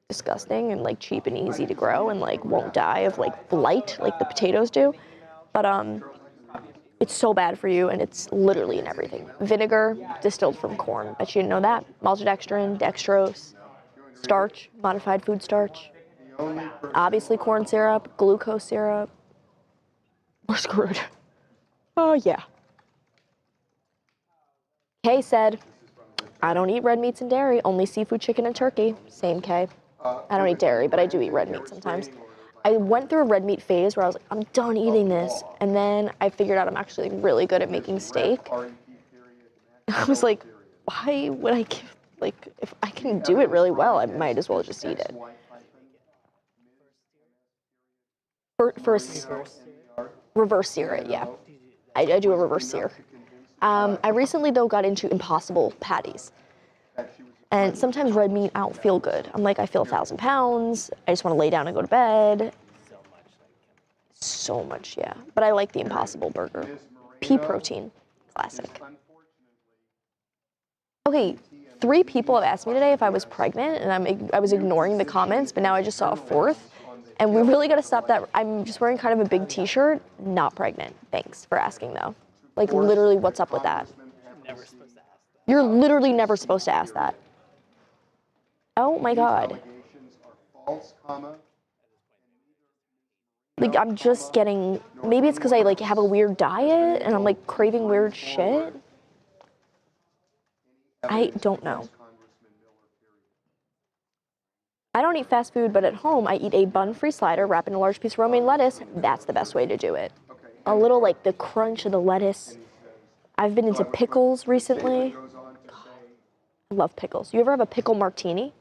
disgusting and like cheap and easy to grow and like won't die of like blight like the potatoes do. But it's so bad for you and it's literally in everything. Vinegar distilled from corn. Bet you didn't know that. Maltodextrin, dextrose, starch, modified food starch. Obviously corn syrup, glucose syrup. We're screwed. Oh yeah. Kay said, I don't eat red meats and dairy, only seafood, chicken, and turkey. Same Kay. I don't eat dairy, but I do eat red meat sometimes. I went through a red meat phase where I was like, I'm done eating this. And then I figured out I'm actually really good at making steak. I was like, why would I give, like, if I can do it really well, I might as well just eat it. Reverse sear it, yeah. I do a reverse sear. I recently, though, got into Impossible patties. And sometimes red meat, I don't feel good. I'm like, I feel 1,000 pounds. I just want to lay down and go to bed. So much, yeah. But I like the Impossible burger. Pea protein, classic. Okay, 3 people have asked me today if I was pregnant, and I was ignoring the comments, but now I just saw a 4th. And we really got to stop that. I'm just wearing kind of a big t-shirt, not pregnant. Thanks for asking, though. Like, literally, what's up with that? You're literally never supposed to ask that. Oh, my God. Like, I'm just getting... Maybe it's because I, like, have a weird diet, and I'm, like, craving weird shit. I don't know. I don't eat fast food, but at home, I eat a bun-free slider wrapped in a large piece of romaine lettuce. That's the best way to do it. A little, like, the crunch of the lettuce. I've been into pickles recently. God, I love pickles. You ever have a pickle martini?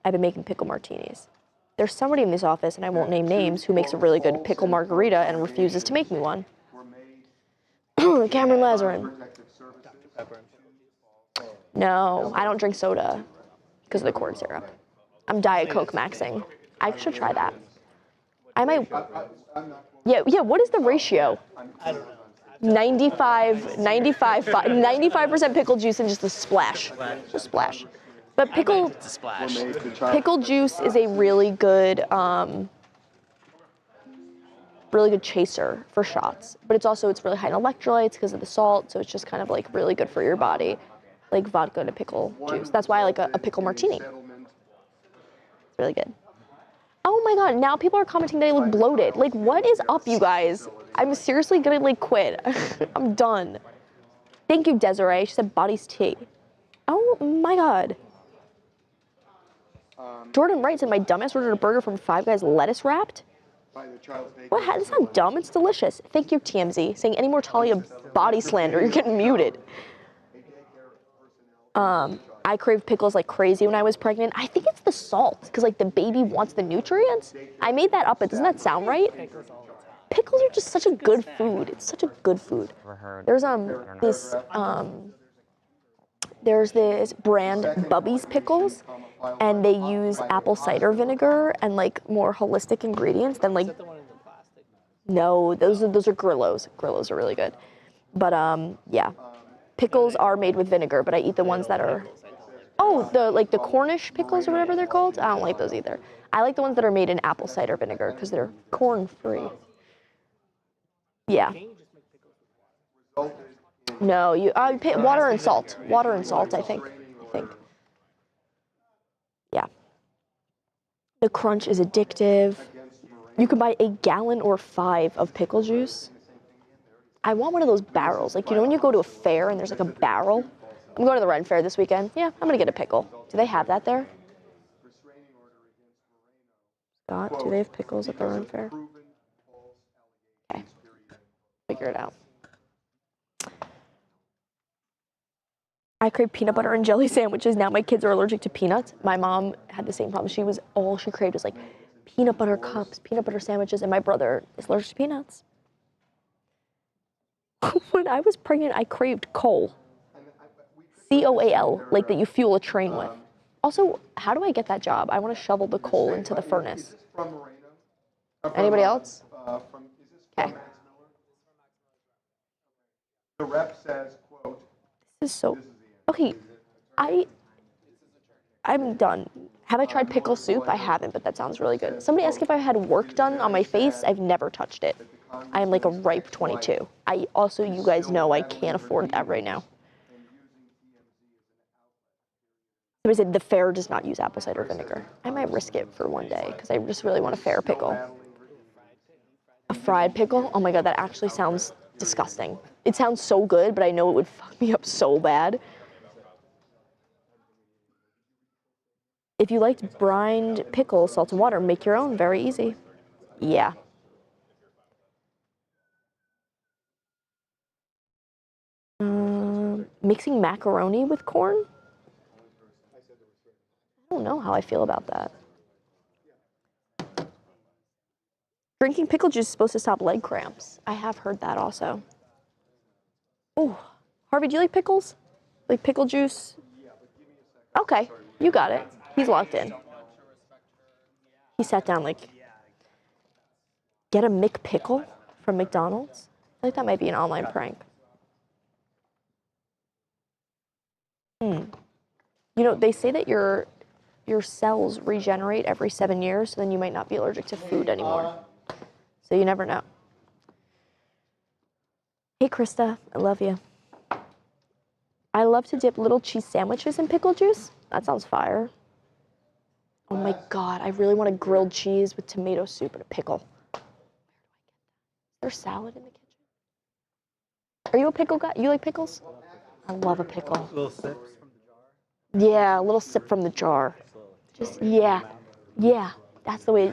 I've been making pickle martinis. There's somebody in this office, and I won't name names, who makes a really good pickle margarita and refuses to make me one. Cameron Lazarin. No, I don't drink soda because of the corn syrup. I'm Diet Coke maxing. I should try that. I might... Yeah, what is the ratio? 95% pickle juice and just a splash. Just a splash. But pickle juice is a really good chaser for shots. But it's really high in electrolytes because of the salt, so it's just kind of like really good for your body. Like vodka and a pickle juice. That's why I like a pickle martini. It's really good. Oh my God, now people are commenting that I look bloated. Like, what is up, you guys? I'm seriously gonna, like, quit. I'm done. Thank you, Desiree. She said body's tea. Oh my God. Jordan Wright said my dumbass ordered a burger from Five Guys lettuce wrapped. What? It's not dumb, it's delicious. Thank you, TMZ. Saying any more Talia body slander, you're getting muted. I craved pickles like crazy when I was pregnant. I think it's the salt, because like the baby wants the nutrients. I made that up, but doesn't that sound right? Pickles are just such a good food. It's such a good food. There's this brand, Bubby's Pickles, and they use apple cider vinegar and like more holistic ingredients than like... No, those are Grillos. Grillos are really good. But yeah, pickles are made with vinegar, but I eat the ones that are... Oh, the Cornish pickles or whatever they're called? I don't like those either. I like the ones that are made in apple cider vinegar because they're corn-free. Yeah. No, you pay water and salt. Water and salt, I think. Yeah. The crunch is addictive. You can buy a gallon or 5 of pickle juice. I want one of those barrels. Like, you know when you go to a fair and there's like a barrel? I'm going to the Ren Fair this weekend. Yeah, I'm going to get a pickle. Do they have that there? Scott, do they have pickles at the Ren Fair? Figure it out. I crave peanut butter and jelly sandwiches. Now my kids are allergic to peanuts. My mom had the same problem. All she craved was like peanut butter cups, peanut butter sandwiches, and my brother is allergic to peanuts. When I was pregnant, I craved coal. C-O-A-L, like that you fuel a train with. Also, how do I get that job? I want to shovel the coal into the furnace. Anybody else? Okay. The rep says, quote, This is so... Okay, I'm done. Have I tried pickle soup? I haven't, but that sounds really good. Somebody asked if I had work done on my face. I've never touched it. I am like a ripe 22. You guys know I can't afford that right now. Somebody said the fair does not use apple cider vinegar. I might risk it for one day because I just really want a fair pickle. A fried pickle? Oh my God, that actually sounds disgusting. It sounds so good, but I know it would fuck me up so bad. If you liked brined pickles, salt and water, make your own. Very easy. Yeah. Mixing macaroni with corn? I don't know how I feel about that. Drinking pickle juice is supposed to stop leg cramps. I have heard that also. Oh, Harvey, do you like pickles? Like pickle juice? Okay, you got it. He's locked in. He sat down like, get a McPickle from McDonald's? I think that might be an online prank. You know, they say that your cells regenerate every 7 years, so then you might not be allergic to food anymore. So you never know. Hey, Krista, I love you. I love to dip little cheese sandwiches in pickle juice. That sounds fire. Oh my God, I really want a grilled cheese with tomato soup and a pickle. Is there salad in the kitchen? Are you a pickle guy? You like pickles? I love a pickle. Little sips from the jar. Yeah, a little sip from the jar. Just, yeah, that's the way,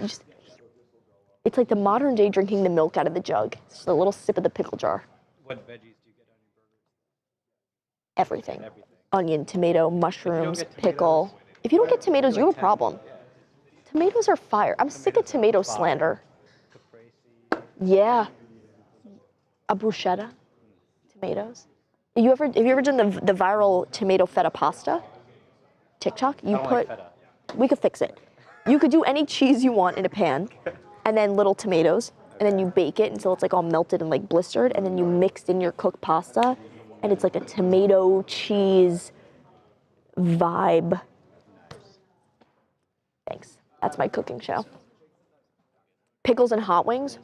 it's like the modern day drinking the milk out of the jug. It's just a little sip of the pickle jar. What veggies do you get on your burgers? Everything. Onion, tomato, mushrooms, pickle. If you don't get tomatoes, you have a problem. Tomatoes are fire. I'm sick of tomato slander. Yeah. A bruschetta. Tomatoes. Have you ever done the viral tomato feta pasta? TikTok? You put, we could fix it. You could do any cheese you want in a pan, and then little tomatoes, and then you bake it until it's like all melted and like blistered, and then you mixed in your cooked pasta, and it's like a tomato cheese vibe. Thanks. That's my cooking show. Pickles and hot wings.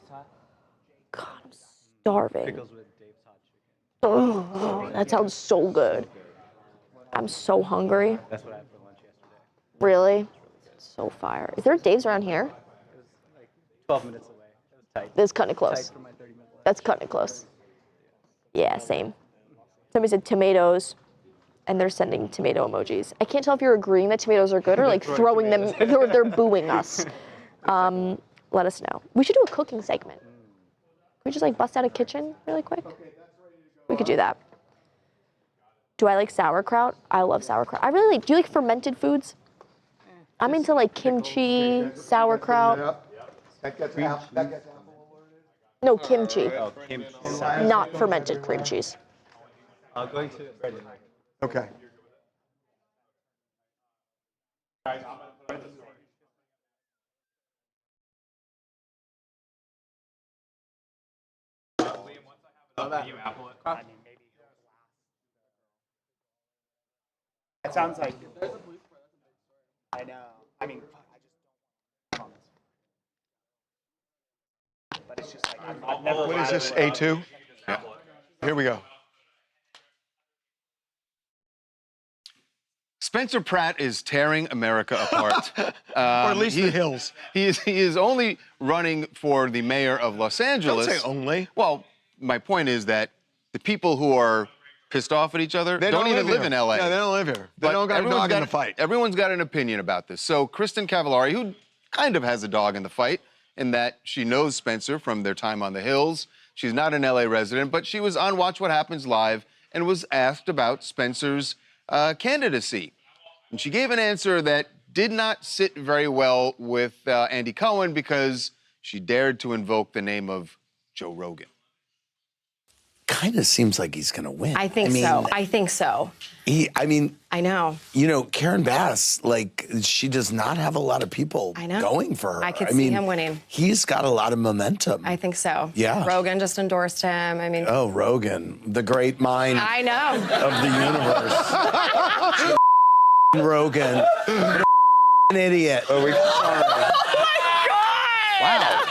God, I'm starving. Pickles with Dave's hot chicken. Oh, that sounds so good. I'm so hungry. That's what I had for lunch yesterday. Really? So fire. Is there a Dave's around here? It was like 12 minutes away. It was tight. This is cutting it close. Tight for my 30-minute lunch. That's cutting it close. Yeah, same. Somebody said tomatoes, and they're sending tomato emojis. I can't tell if you're agreeing that tomatoes are good or like throwing them, or they're booing us. Let us know. We should do a cooking segment. Can we just like bust out a kitchen really quick? We could do that. Do I like sauerkraut? I love sauerkraut. I really like, do you like fermented foods? I'm into like kimchi, sauerkraut. No, kimchi. Oh, kimchi. Not fermented cream cheese. Going to Brendan. Okay. It sounds like. I know. I mean, I just don't want to. But it's just like I've never. What is this, A2? Yeah. Here we go. Spencer Pratt is tearing America apart. Or at least the hills. He is only running for the mayor of Los Angeles. Don't say only. Well, my point is that the people who are pissed off at each other don't even live in LA. Yeah, they don't live here. They don't got a dog in the fight. Everyone's got an opinion about this. So Kristen Cavallari, who kind of has a dog in the fight, in that she knows Spencer from their time on the Hills. She's not an LA resident, but she was on Watch What Happens Live and was asked about Spencer's candidacy. And she gave an answer that did not sit very well with Andy Cohen because she dared to invoke the name of Joe Rogan. Kind of seems like he's going to win. I think so. I think so. I know. You know, Karen Bass, like, she does not have a lot of people going for her. I could see him winning. He's got a lot of momentum. I think so. Yeah. Rogan just endorsed him. I mean. Oh, Rogan, the great mind I know. of the universe. Rogan. An idiot. Oh, we sorry. Oh my God! Wow.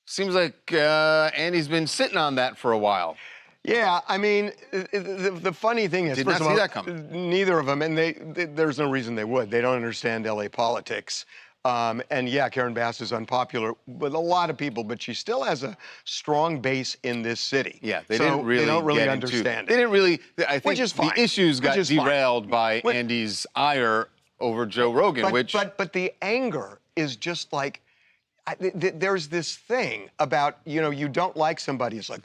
Seems like Andy's been sitting on that for a while. Yeah, I mean, the funny thing is, Did first not of all, see that coming. Neither of them, and there's no reason they would. They don't understand LA politics. And yeah, Karen Bass is unpopular with a lot of people, but she still has a strong base in this city. Yeah, they So didn't really they don't really get understand into, They didn't really, I think Which is fine. the issues got Which is fine. derailed by Andy's ire over Joe Rogan, but the anger is just like, there's this thing about, you know, you don't like somebody. It's like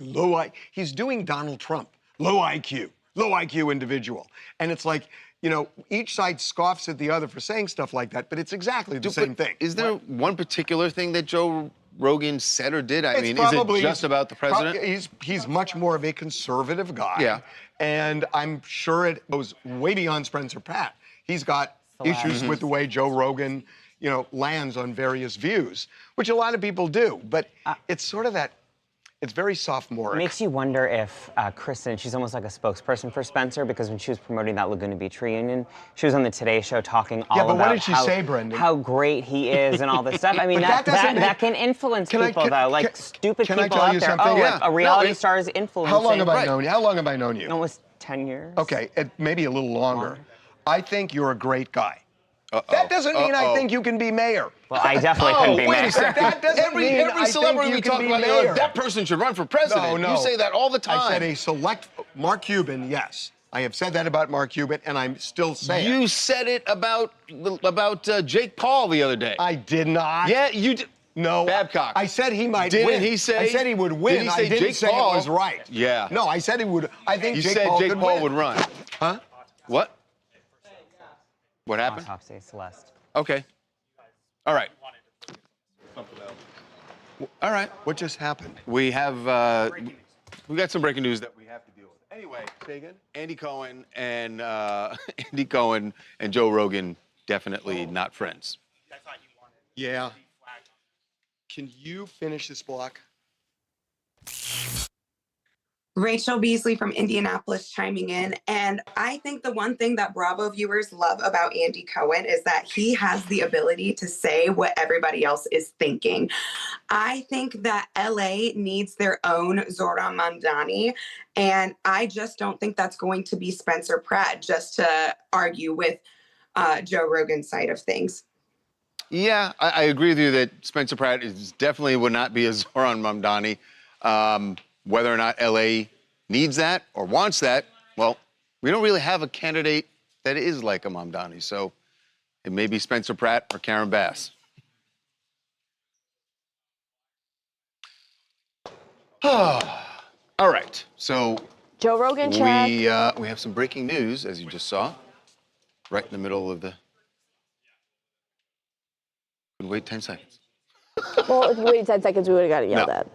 he's doing Donald Trump, low IQ individual. And it's like, you know, each side scoffs at the other for saying stuff like that, but it's exactly the same thing. Is there one particular thing that Joe Rogan said or did? I mean, is it just about the president? He's much more of a conservative guy. Yeah. And I'm sure it goes way beyond Spencer Pratt. He's got issues with the way Joe Rogan, you know, lands on various views, which a lot of people do. But it's sort of that, it's very sophomoric. It makes you wonder if Kristen, she's almost like a spokesperson for Spencer, because when she was promoting that Laguna Beach reunion, she was on the Today Show talking all about what did she say, Brendan? How great he is and all this stuff. I mean, that can influence people, though. Like, stupid people out there. Something? A reality star is influencing. How long have I known you? How long have I known you? Almost 10 years. Okay, maybe a little longer. I think you're a great guy. That doesn't mean I think you can be mayor. Well, I definitely couldn't be mayor. Wait a second. That doesn't mean every celebrity we talk about, you're like, that person should run for president. No. You say that all the time. I said Mark Cuban, yes. I have said that about Mark Cuban, and I'm still saying You said it about Jake Paul the other day. I did not. Yeah, you did. No. Babcock. I said he might win. Didn't he say? I said he would win. Didn't he say I didn't Jake say Paul it was right. Yeah. No, I said he would. I think You Jake said Paul Jake could Paul win. would run. Huh? What? What happened? Autopsy, Celeste. Okay. All right. All right. What just happened? We have we got some breaking news that we have to deal with. Anyway, say again. Andy Cohen and Joe Rogan definitely not friends. Yeah. Can you finish this block? Rachel Beasley from Indianapolis chiming in. And I think the one thing that Bravo viewers love about Andy Cohen is that he has the ability to say what everybody else is thinking. I think that LA needs their own Zoran Mamdani. And I just don't think that's going to be Spencer Pratt just to argue with Joe Rogan's side of things. Yeah, I agree with you that Spencer Pratt definitely would not be a Zoran Mamdani. Whether or not LA needs that or wants that, well, we don't really have a candidate that is like a Mamdani, so it may be Spencer Pratt or Karen Bass. All right, so Joe Rogan check. we have some breaking news, as you just saw, right in the middle of the. Wait 10 seconds. Well, if you waited 10 seconds, we would have got it yelled at.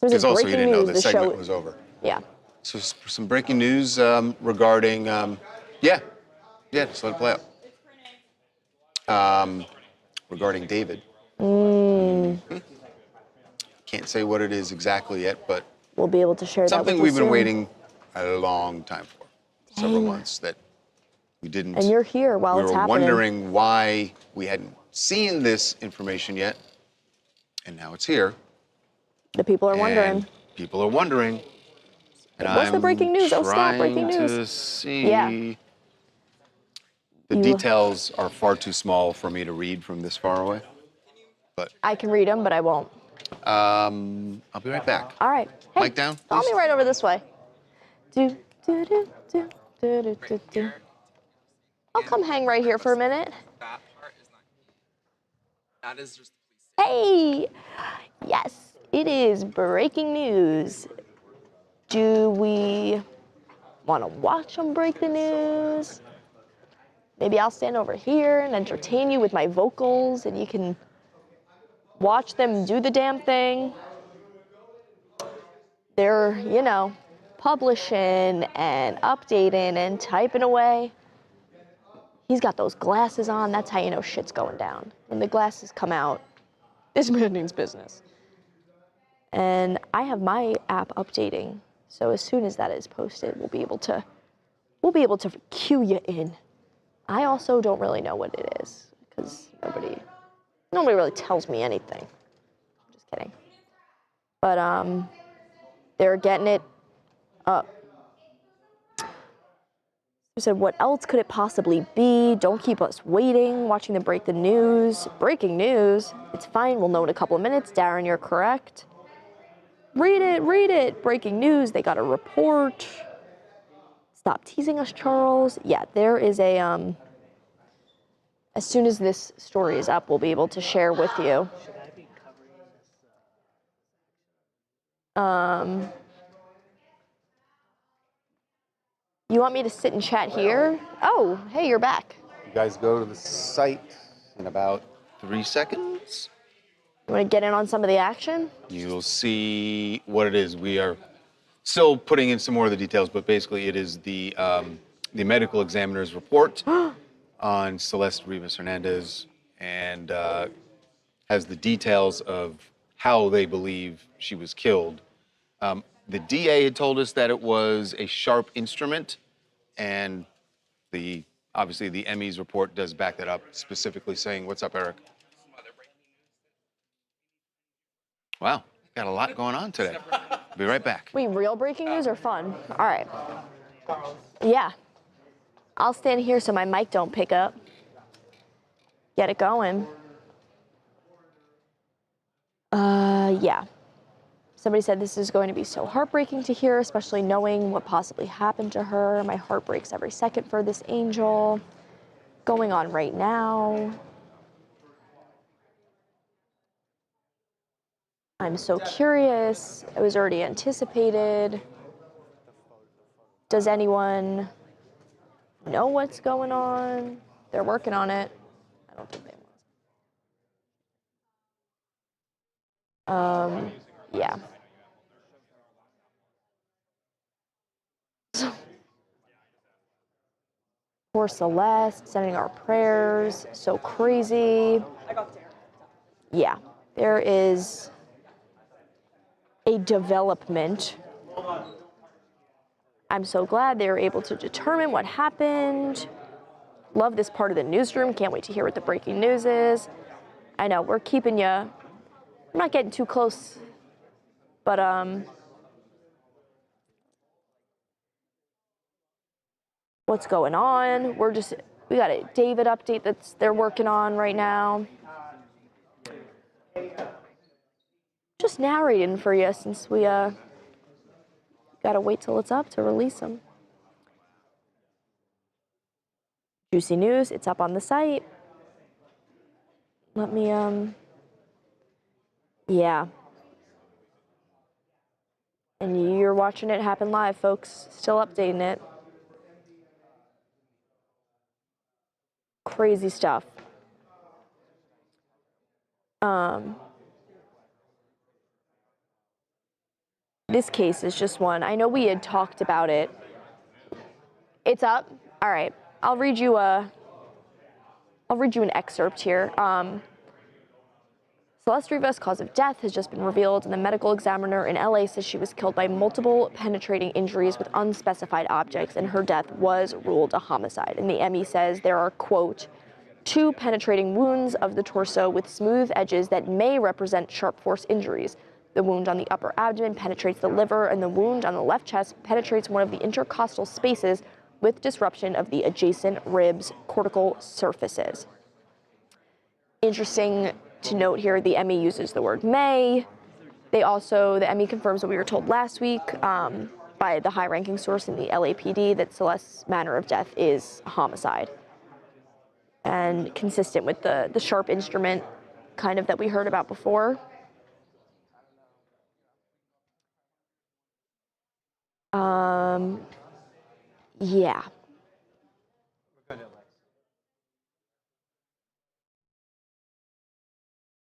Because So also you breaking didn't know news, the the segment show- was over. Yeah. So some breaking news regarding, just let it play out. Regarding David. Can't say what it is exactly yet, but We'll be able to share that something with we've you been soon. waiting a long time for, several Dang. months, that we didn't. And you're here while we it's were happening. wondering why we hadn't seen this information yet, and now it's here. The people are wondering. And people are wondering. And What's the breaking news? Oh, snap, breaking trying news. to see. Yeah. The details are far too small for me to read from this far away. But I can read them, but I won't. I'll be right back. All right. Hey, Mic down, follow me right over this way. Do, do, do, do, do, do, do, do. I'll come hang right here for a minute. That part is not. That is just. Hey! Yes, it is breaking news. Do we want to watch them break the news? Maybe I'll stand over here and entertain you with my vocals and you can watch them do the damn thing. They're, you know, publishing and updating and typing away. He's got those glasses on. That's how you know shit's going down. When the glasses come out, this man means business. And I have my app updating. So as soon as that is posted, we'll be able to cue you in. I also don't really know what it is because nobody really tells me anything. I'm just kidding. But they're getting it up. Who said, what else could it possibly be? Don't keep us waiting, watching them break the news. Breaking news? It's fine, we'll know in a couple of minutes. Darren, you're correct. Read it. Breaking news, they got a report. Stop teasing us, Charles. Yeah, there is a, as soon as this story is up, we'll be able to share with you. You want me to sit and chat here? Oh, hey, you're back. You guys go to the site in about 3 seconds. You want to get in on some of the action? You'll see what it is. We are still putting in some more of the details, but basically it is the medical examiner's report on Celeste Rivas Hernandez and has the details of how they believe she was killed. The DA had told us that it was a sharp instrument, and obviously the ME's report does back that up, specifically saying, what's up, Eric? Wow, got a lot going on today. Be right back. Wait, real breaking news or fun? All right. Yeah. I'll stand here so my mic don't pick up. Get it going. Yeah. Somebody said this is going to be so heartbreaking to hear, especially knowing what possibly happened to her. My heart breaks every second for this angel. Going on right now. I'm so curious. It was already anticipated. Does anyone know what's going on? They're working on it. I don't think they want. Yeah. Poor Celeste, sending our prayers. So crazy. Yeah, there is a development. I'm so glad they were able to determine what happened. Love this part of the newsroom. Can't wait to hear what the breaking news is. I know, we're keeping you, I'm not getting too close, but what's going on? We got a David update they're working on right now. Just narrating for you since we gotta wait till it's up to release them. Juicy news, it's up on the site. Let me, yeah. And you're watching it happen live, folks. Still updating it. Crazy stuff. This case is just one. I know we had talked about it. It's up. All right. I'll read you an excerpt here. Celeste Rivas' cause of death has just been revealed, and the medical examiner in LA says she was killed by multiple penetrating injuries with unspecified objects, and her death was ruled a homicide. And the ME says there are, quote, 2 penetrating wounds of the torso with smooth edges that may represent sharp force injuries. The wound on the upper abdomen penetrates the liver, and the wound on the left chest penetrates one of the intercostal spaces with disruption of the adjacent ribs' cortical surfaces. Interesting to note here, the ME uses the word may. The ME confirms what we were told last week by the high-ranking source in the LAPD that Celeste's manner of death is homicide. And consistent with the sharp instrument kind of that we heard about before. Yeah.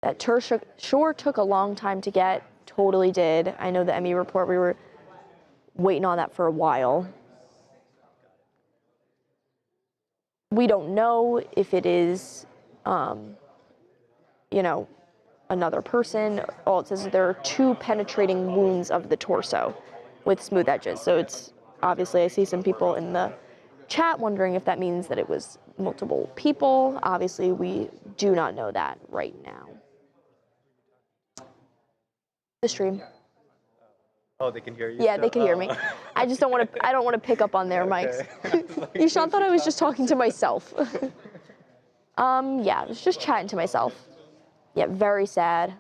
That sure took a long time to get, totally did. I know the Emmy report, we were waiting on that for a while. We don't know if it is, you know, another person. All it says is there are 2 penetrating wounds of the torso with smooth edges. So it's obviously, I see some people in the chat wondering if that means that it was multiple people. Obviously, we do not know that right now. The stream. Oh, they can hear you? Yeah, they can hear me. I just don't want to pick up on their mics. Ishan thought I was just talking to myself. Yeah, I was just chatting to myself. Yeah, very sad.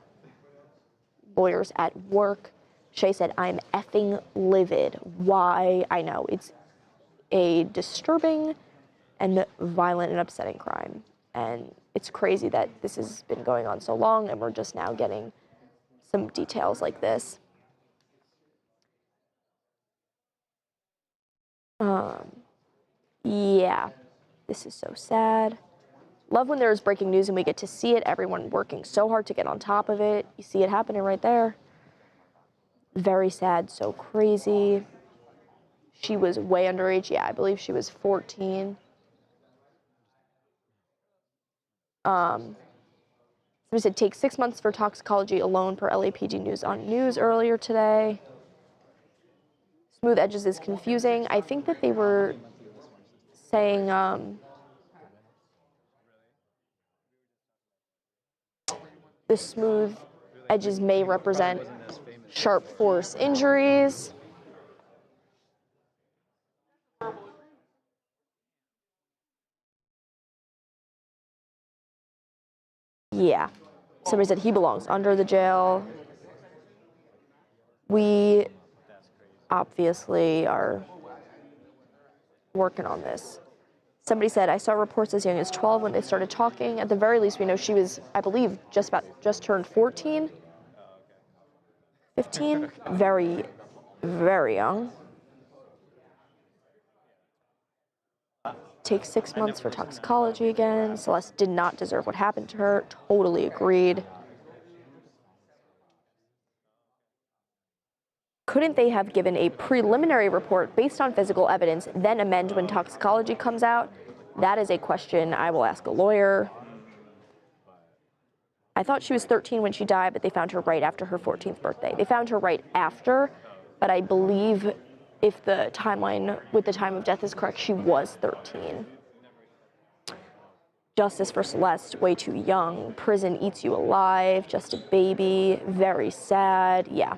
Lawyers at work. Shay said, I'm effing livid. Why? I know, it's a disturbing and violent and upsetting crime. And it's crazy that this has been going on so long and we're just now getting some details like this. Yeah, this is so sad. Love when there's breaking news and we get to see it, everyone working so hard to get on top of it. You see it happening right there. Very sad, so crazy. She was way underage. Yeah, I believe she was 14. We said take 6 months for toxicology alone per LAPD News on News earlier today. Smooth edges is confusing. I think that they were saying the smooth edges may represent sharp force injuries. Yeah. Somebody said he belongs under the jail. We obviously are working on this. Somebody said, I saw reports as young as 12 when they started talking. At the very least, we know she was, I believe, just turned 14. 15. Very, very young. Takes 6 months for toxicology again. Celeste did not deserve what happened to her. Totally agreed. Couldn't they have given a preliminary report based on physical evidence, then amend when toxicology comes out? That is a question I will ask a lawyer. I thought she was 13 when she died, but they found her right after her 14th birthday. They found her right after, but I believe if the timeline with the time of death is correct, she was 13. Justice for Celeste, way too young. Prison eats you alive, just a baby, very sad. Yeah.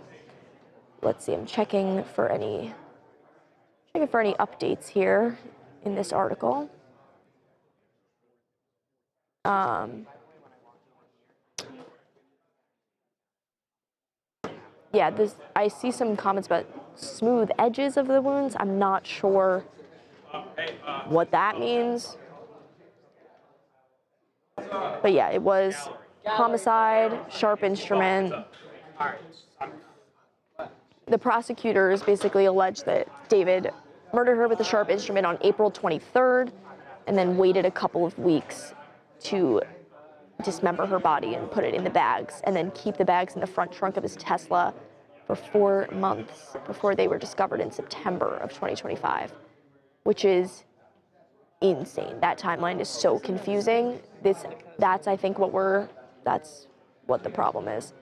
Let's see, I'm checking for any updates here in this article. Yeah, I see some comments about smooth edges of the wounds. I'm not sure what that means. But yeah, it was homicide, sharp instrument. The prosecutors basically alleged that David murdered her with a sharp instrument on April 23rd and then waited a couple of weeks to dismember her body and put it in the bags and then keep the bags in the front trunk of his Tesla for 4 months before they were discovered in September of 2025, which is insane. That timeline is so confusing. That's I think that's what the problem is.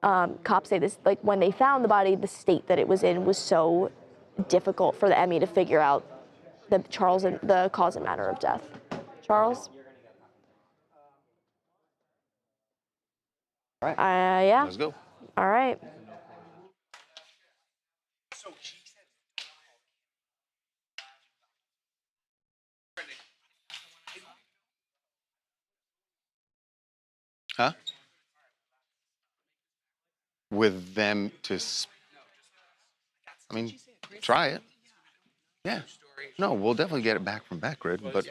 Cops say this, like when they found the body, the state that it was in was so difficult for the Emmy to figure out the cause and manner of death. Charles? All right. Yeah. Let's go. All right. Huh? With them to, I mean, try it. Yeah. No, we'll definitely get it back from Backgrid, but.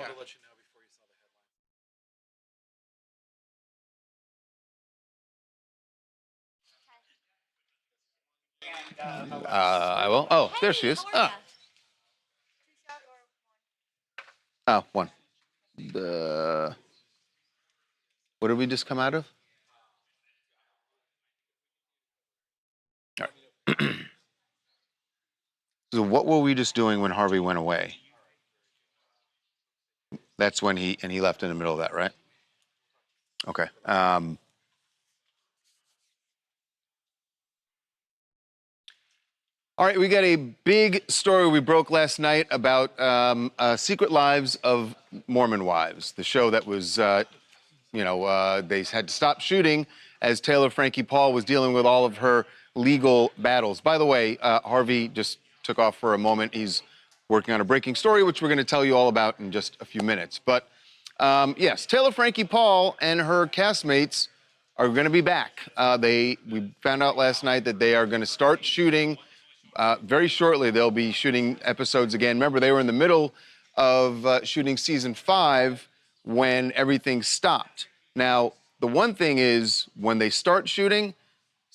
I will. Oh, there she is. Oh. Oh, one. What did we just come out of? All right. So what were we just doing when Harvey went away? That's when he left in the middle of that, right? Okay. All right, we got a big story we broke last night about Secret Lives of Mormon Wives, the show that was, they had to stop shooting as Taylor Frankie Paul was dealing with all of her legal battles. By the way, Harvey just took off for a moment. He's working on a breaking story, which we're going to tell you all about in just a few minutes. But yes, Taylor Frankie Paul and her castmates are going to be back. We found out last night that they are going to start shooting. Very shortly, they'll be shooting episodes again. Remember, they were in the middle of shooting season 5 when everything stopped. Now, the one thing is, when they start shooting,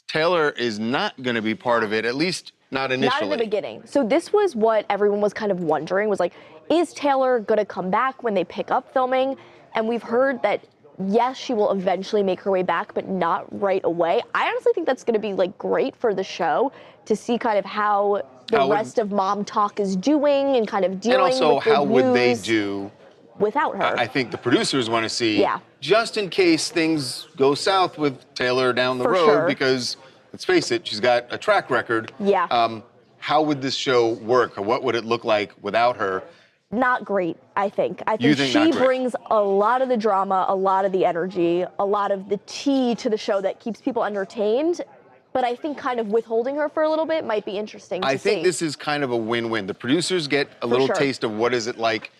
Taylor is not going to be part of it, at least not initially. Not in the beginning. So this was what everyone was kind of wondering, was like, is Taylor going to come back when they pick up filming? And we've heard that, yes, she will eventually make her way back, but not right away. I honestly think that's going to be like great for the show to see kind of how the rest of Mom Talk is doing and kind of dealing with the news. And also, how would they do without her? I think the producers want to see, just in case things go south with Taylor down the road, because let's face it, she's got a track record. Yeah. How would this show work, or what would it look like without her? Not great, I think. I think she brings a lot of the drama, a lot of the energy, a lot of the tea to the show that keeps people entertained. But I think kind of withholding her for a little bit might be interesting to see. I think this is kind of a win-win. The producers get a little taste of what is it like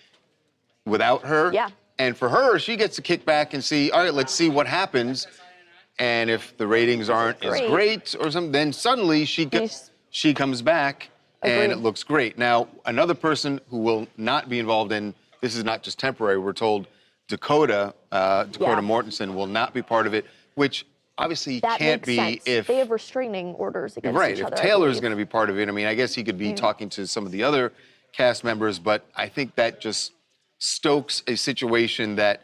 without her. Yeah. And for her, she gets to kick back and see, all right, let's see what happens. And if the ratings aren't as great or something, then suddenly she comes back and it looks great. Now, another person who will not be involved in, this is not just temporary, we're told Dakota Mortensen will not be part of it, which obviously that can't be sense. if... They have restraining orders against each other. If Taylor's going to be part of it, I mean, I guess he could be talking to some of the other cast members, but I think that just stokes a situation that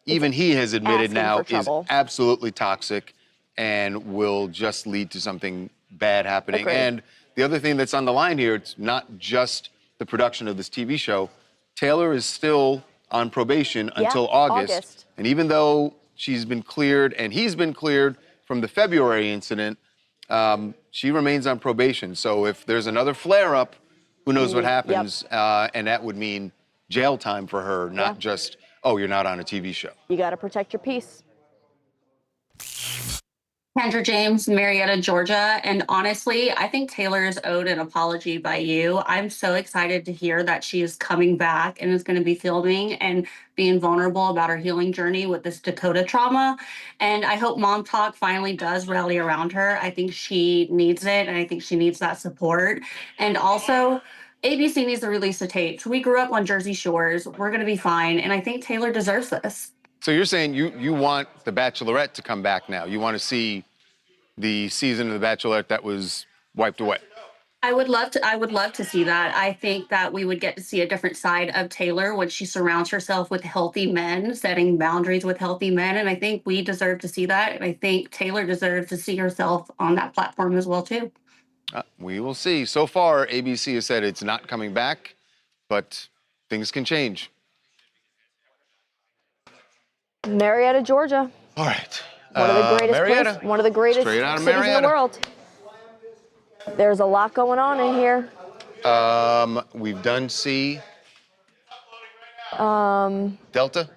even he has admitted now is absolutely toxic and will just lead to something bad happening. And the other thing that's on the line here, it's not just the production of this TV show. Taylor is still on probation until August. And even though she's been cleared and he's been cleared from the February incident, she remains on probation. So if there's another flare-up, who knows what happens? And that would mean jail time for her, not just, oh, you're not on a TV show. You got to protect your peace. Kendra James, Marietta, Georgia. And honestly, I think Taylor is owed an apology by you. I'm so excited to hear that she is coming back and is going to be filming and being vulnerable about her healing journey with this Dakota trauma. And I hope Mom Talk finally does rally around her. I think she needs it, and I think she needs that support. And also, ABC needs to release the tapes. We grew up on Jersey Shores. We're going to be fine. And I think Taylor deserves this. So you're saying you want The Bachelorette to come back now? You want to see the season of The Bachelorette that was wiped away? I would love to see that. I think that we would get to see a different side of Taylor when she surrounds herself with healthy men, setting boundaries with healthy men. And I think we deserve to see that. And I think Taylor deserves to see herself on that platform as well, too. We will see. So far, ABC has said it's not coming back, but things can change. Marietta, Georgia. All right. One of the greatest Marietta. one of the greatest Straight out of cities in Marietta. the world. There's a lot going on in here. We've done C. Delta.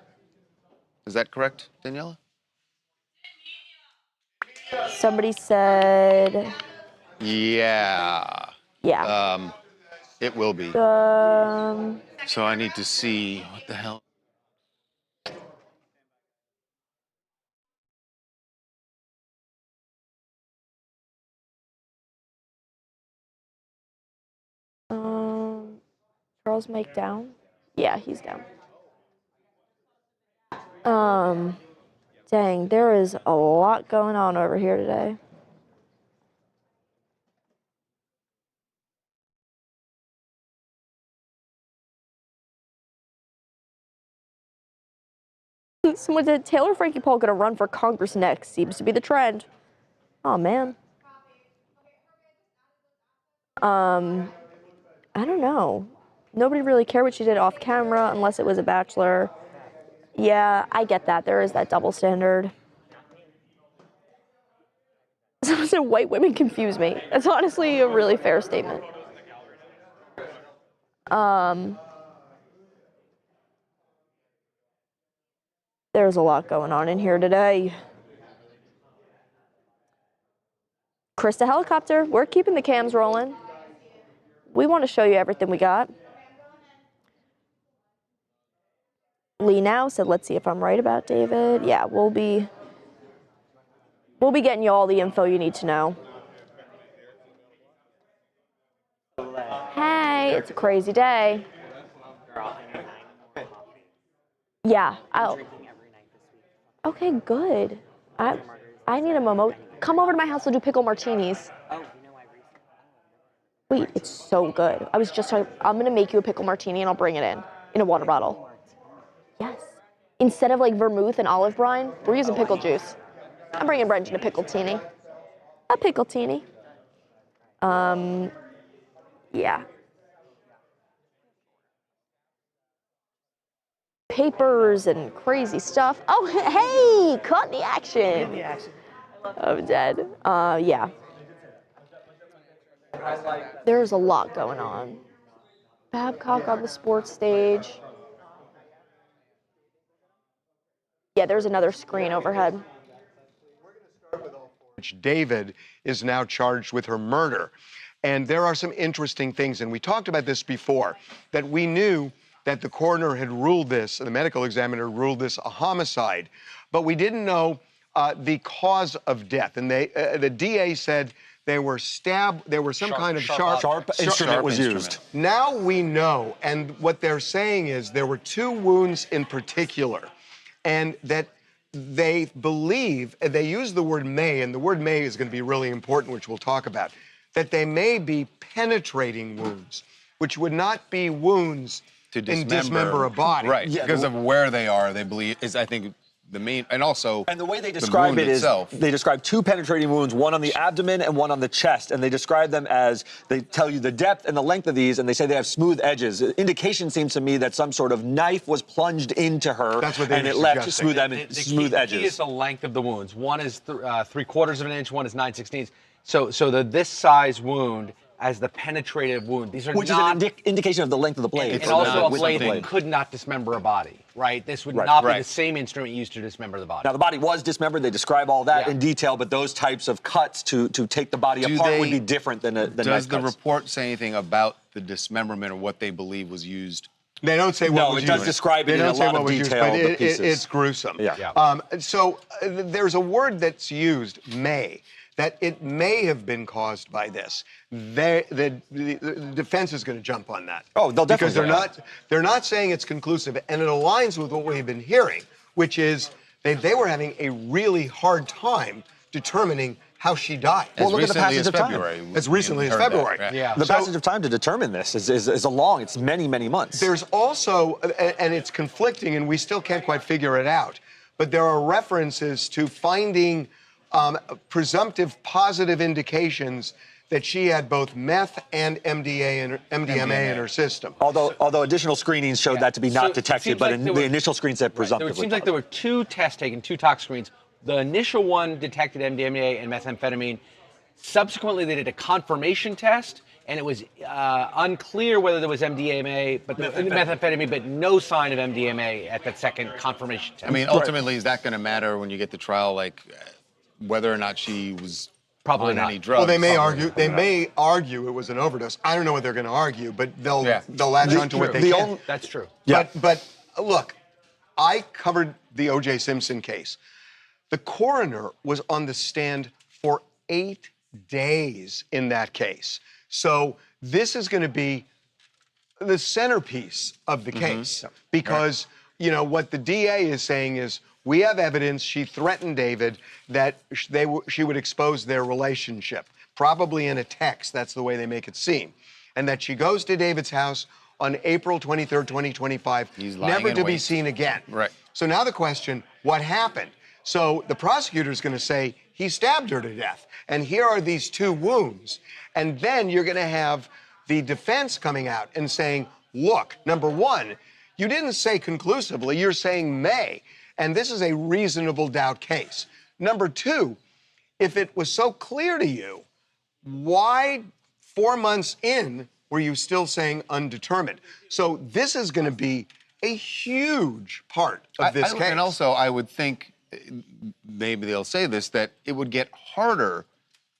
Is that correct, Daniela? Somebody said. Yeah. Yeah. It will be. So I need to see what the hell. Charles Mike down? Yeah, he's down. Dang, there is a lot going on over here today. Someone said, Taylor Frankie Paul gonna run for Congress next. Seems to be the trend. Oh, man. I don't know. Nobody really cared what she did off camera unless it was a bachelor. Yeah, I get that. There is that double standard. Someone said white women confuse me. That's honestly a really fair statement. There's a lot going on in here today. Krista Helicopter, we're keeping the cams rolling. We want to show you everything we got. Lee Now said, let's see if I'm right about David. Yeah, we'll be getting you all the info you need to know. Hey, it's a crazy day. Yeah, okay, good. I need a momo. Come over to my house and do pickle martinis. Wait, it's so good. I was just talking, I'm gonna make you a pickle martini and I'll bring it in a water bottle. Yes. Instead of like vermouth and olive brine, we're using pickle juice. I'm bringing Brendan a pickle teeny. A pickle teeny. Yeah. Papers and crazy stuff. Oh, hey, caught the action. I'm dead. Yeah. There's a lot going on. Babcock on the sports stage. Yeah, there's another screen overhead. David is now charged with her murder. And there are some interesting things, and we talked about this before, that we knew that the coroner had ruled this, the medical examiner ruled this a homicide, but we didn't know the cause of death. And the DA said they were stabbed, there was some kind of sharp instrument was used. Now we know, and what they're saying is there were 2 wounds in particular, and that they believe, and they use the word may, and the word may is going to be really important, which we'll talk about, that they may be penetrating wounds, which would not be wounds to dismember a body. Right, yeah, because of where they are, they believe, is I think the main, and also and the way they describe it is they describe 2 penetrating wounds, one on the abdomen and one on the chest, and they describe them as, they tell you the depth and the length of these, and they say they have smooth edges. Indication seems to me that some sort of knife was plunged into her, and it left smooth edges. The key is the length of the wounds. One is 3/4 of an inch, one is 9/16. So this size wound as the penetrative wound. These are which not, is an indication of the length of the blade. And also a blade that could not dismember a body, right? This would not be the same instrument used to dismember the body. Now, the body was dismembered. They describe all that in detail, but those types of cuts to take the body apart would be different than knife cuts. Does the report say anything about the dismemberment or what they believe was used? They don't say what was used. No, it does describe it in a lot of detail. But it's gruesome. Yeah. So there's a word that's used, may, that it may have been caused by this. The defense is going to jump on that. Oh, they'll definitely. Because they're not saying it's conclusive, and it aligns with what we've been hearing, which is they were having a really hard time determining how she died. Well, look at the passage of time. As recently as February. Yeah. The passage of time to determine this is a long, it's many, many months. There's also, and it's conflicting, and we still can't quite figure it out, but there are references to finding presumptive positive indications that she had both meth and MDMA in her system. Although additional screenings showed that to be not detected, but the initial screen said presumptively. It seems like there were 2 tests taken, 2 tox screens. The initial one detected MDMA and methamphetamine. Subsequently, they did a confirmation test, and it was unclear whether there was methamphetamine, but no sign of MDMA at that second confirmation test. I mean, ultimately, is that going to matter when you get to trial, like whether or not she was probably on not. any drugs? Well, they may argue. They may argue it was an overdose. I don't know what they're going to argue, but they'll latch on to what they can. That's true. But look, I covered the O.J. Simpson case. The coroner was on the stand for 8 days in that case. So this is going to be the centerpiece of the case because, you know, what the DA is saying is we have evidence she threatened David that she would expose their relationship, probably in a text. That's the way they make it seem. And that she goes to David's house on April 23rd, 2025, never to be seen again. Right. So now the question, what happened? So the prosecutor's going to say he stabbed her to death, and here are these 2 wounds. And then you're going to have the defense coming out and saying, look, number one, you didn't say conclusively, you're saying may, and this is a reasonable doubt case. Number two, if it was so clear to you, why 4 months in were you still saying undetermined? So this is going to be a huge part of this case. And also, I would think, maybe they'll say this, that it would get harder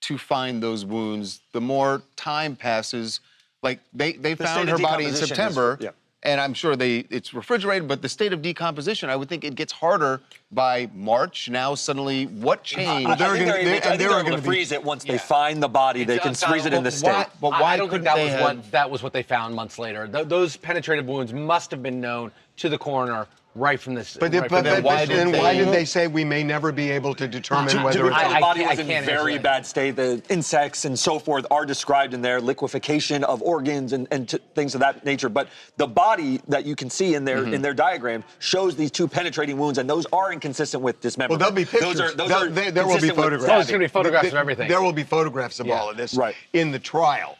to find those wounds the more time passes. Like, they found her body in September, and I'm sure it's refrigerated, but the state of decomposition, I would think it gets harder by March. Now, suddenly, what changed? They're going to freeze it once they find the body. They can freeze it in the state. But why I don't think that was what they found months later. Those penetrative wounds must have been known to the coroner right from this. But then why did they say we may never be able to determine whether the body was in very bad state? The insects and so forth are described in there, liquefaction of organs and things of that nature. But the body that you can see in their diagram shows these 2 penetrating wounds, and those are inconsistent with dismemberment. Well, there'll be pictures. There will be photographs. There's going to be photographs of everything. There will be photographs of all of this in the trial.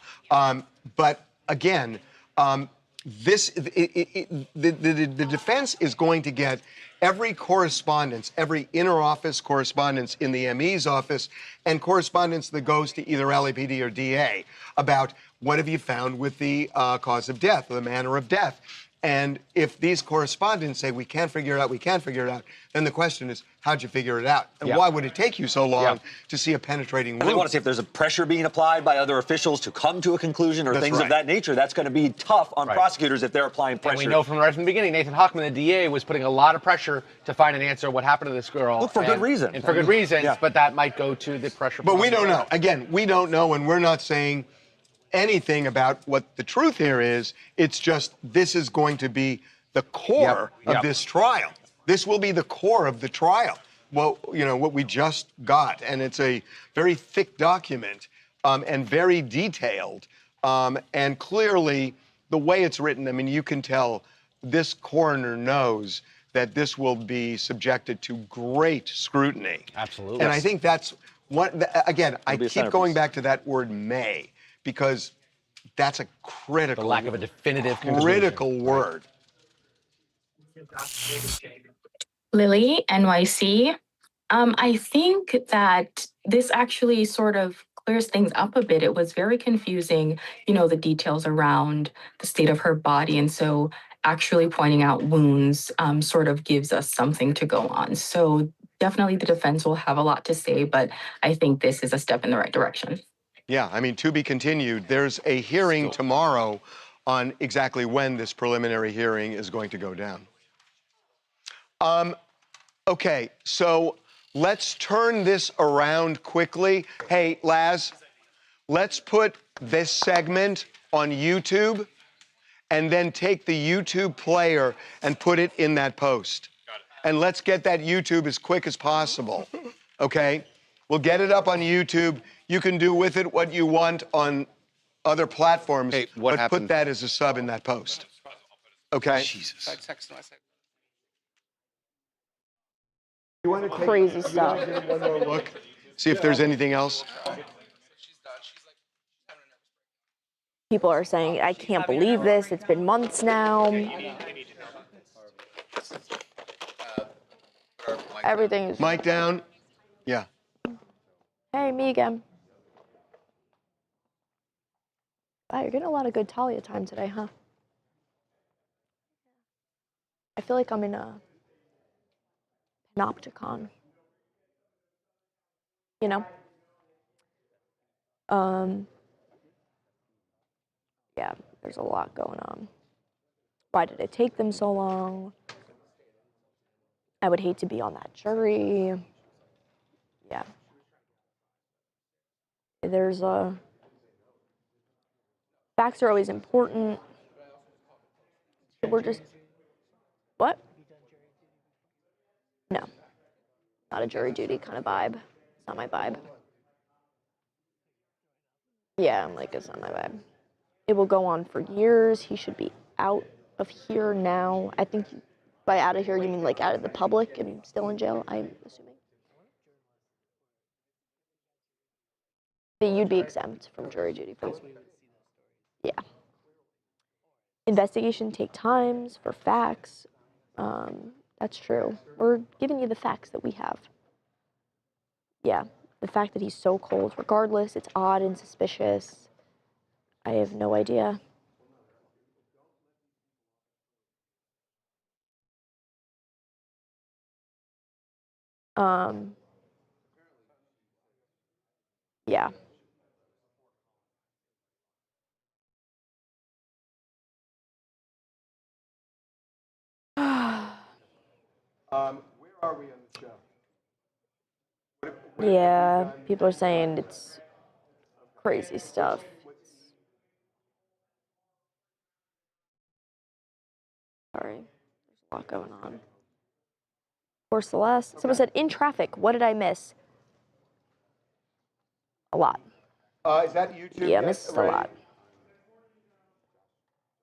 But again, the defense is going to get every correspondence, every inter-office correspondence in the ME's office, and correspondence that goes to either LAPD or DA about what have you found with the cause of death, or the manner of death. And if these correspondents say we can't figure it out, then the question is, how'd you figure it out? And why would it take you so long to see a penetrating wound? And they want to see if there's a pressure being applied by other officials to come to a conclusion or things of that nature. That's going to be tough on prosecutors if they're applying pressure. And we know from the beginning, Nathan Hochman, the DA, was putting a lot of pressure to find an answer what happened to this girl. Look, for good reason. And for good reasons, but that might go to the pressure. But we don't know. Again, we don't know, and we're not saying anything about what the truth here is. It's just this is going to be the core of this trial. This will be the core of the trial. Well, you know, what we just got, and it's a very thick document and very detailed, and clearly the way it's written, I mean, you can tell this coroner knows that this will be subjected to great scrutiny. Absolutely. And I think that's one, again, I keep going back to that word may, because that's a critical, the lack of a definitive critical word. Lily, NYC. I think that this actually sort of clears things up a bit. It was very confusing, you know, the details around the state of her body. And so actually pointing out wounds sort of gives us something to go on. So definitely the defense will have a lot to say, but I think this is a step in the right direction. Yeah, I mean, to be continued. There's a hearing tomorrow on exactly when this preliminary hearing is going to go down. Okay, so let's turn this around quickly. Hey, Laz, let's put this segment on YouTube and then take the YouTube player and put it in that post. And let's get that YouTube as quick as possible, okay? We'll get it up on YouTube. You can do with it what you want on other platforms, but put that as a sub in that post, okay? Jesus. You want to take Crazy stuff. One more look, see if there's anything else. People are saying, I can't believe this. It's been months now. Everything is... Mic down. Yeah. Hey, me again. Wow, you're getting a lot of good Talia time today, huh? I feel like I'm in a panopticon. You know? Yeah, there's a lot going on. Why did it take them so long? I would hate to be on that jury. Yeah. There's a... Facts are always important. We're just... What? No. Not a jury duty kind of vibe. It's not my vibe. Yeah, I'm like, it's not my vibe. It will go on for years. He should be out of here now. I think by out of here, you mean like out of the public and still in jail, I'm assuming? That you'd be exempt from jury duty. Yeah. Investigation take times for facts. That's true. We're giving you the facts that we have. Yeah, the fact that he's so cold, regardless, it's odd and suspicious. I have no idea. Yeah. Where are we on the show? Yeah, people are saying it's crazy stuff. Sorry, there's a lot going on. Poor Celeste. Someone said, in traffic, what did I miss? A lot. Is that YouTube? Yeah, missed a lot.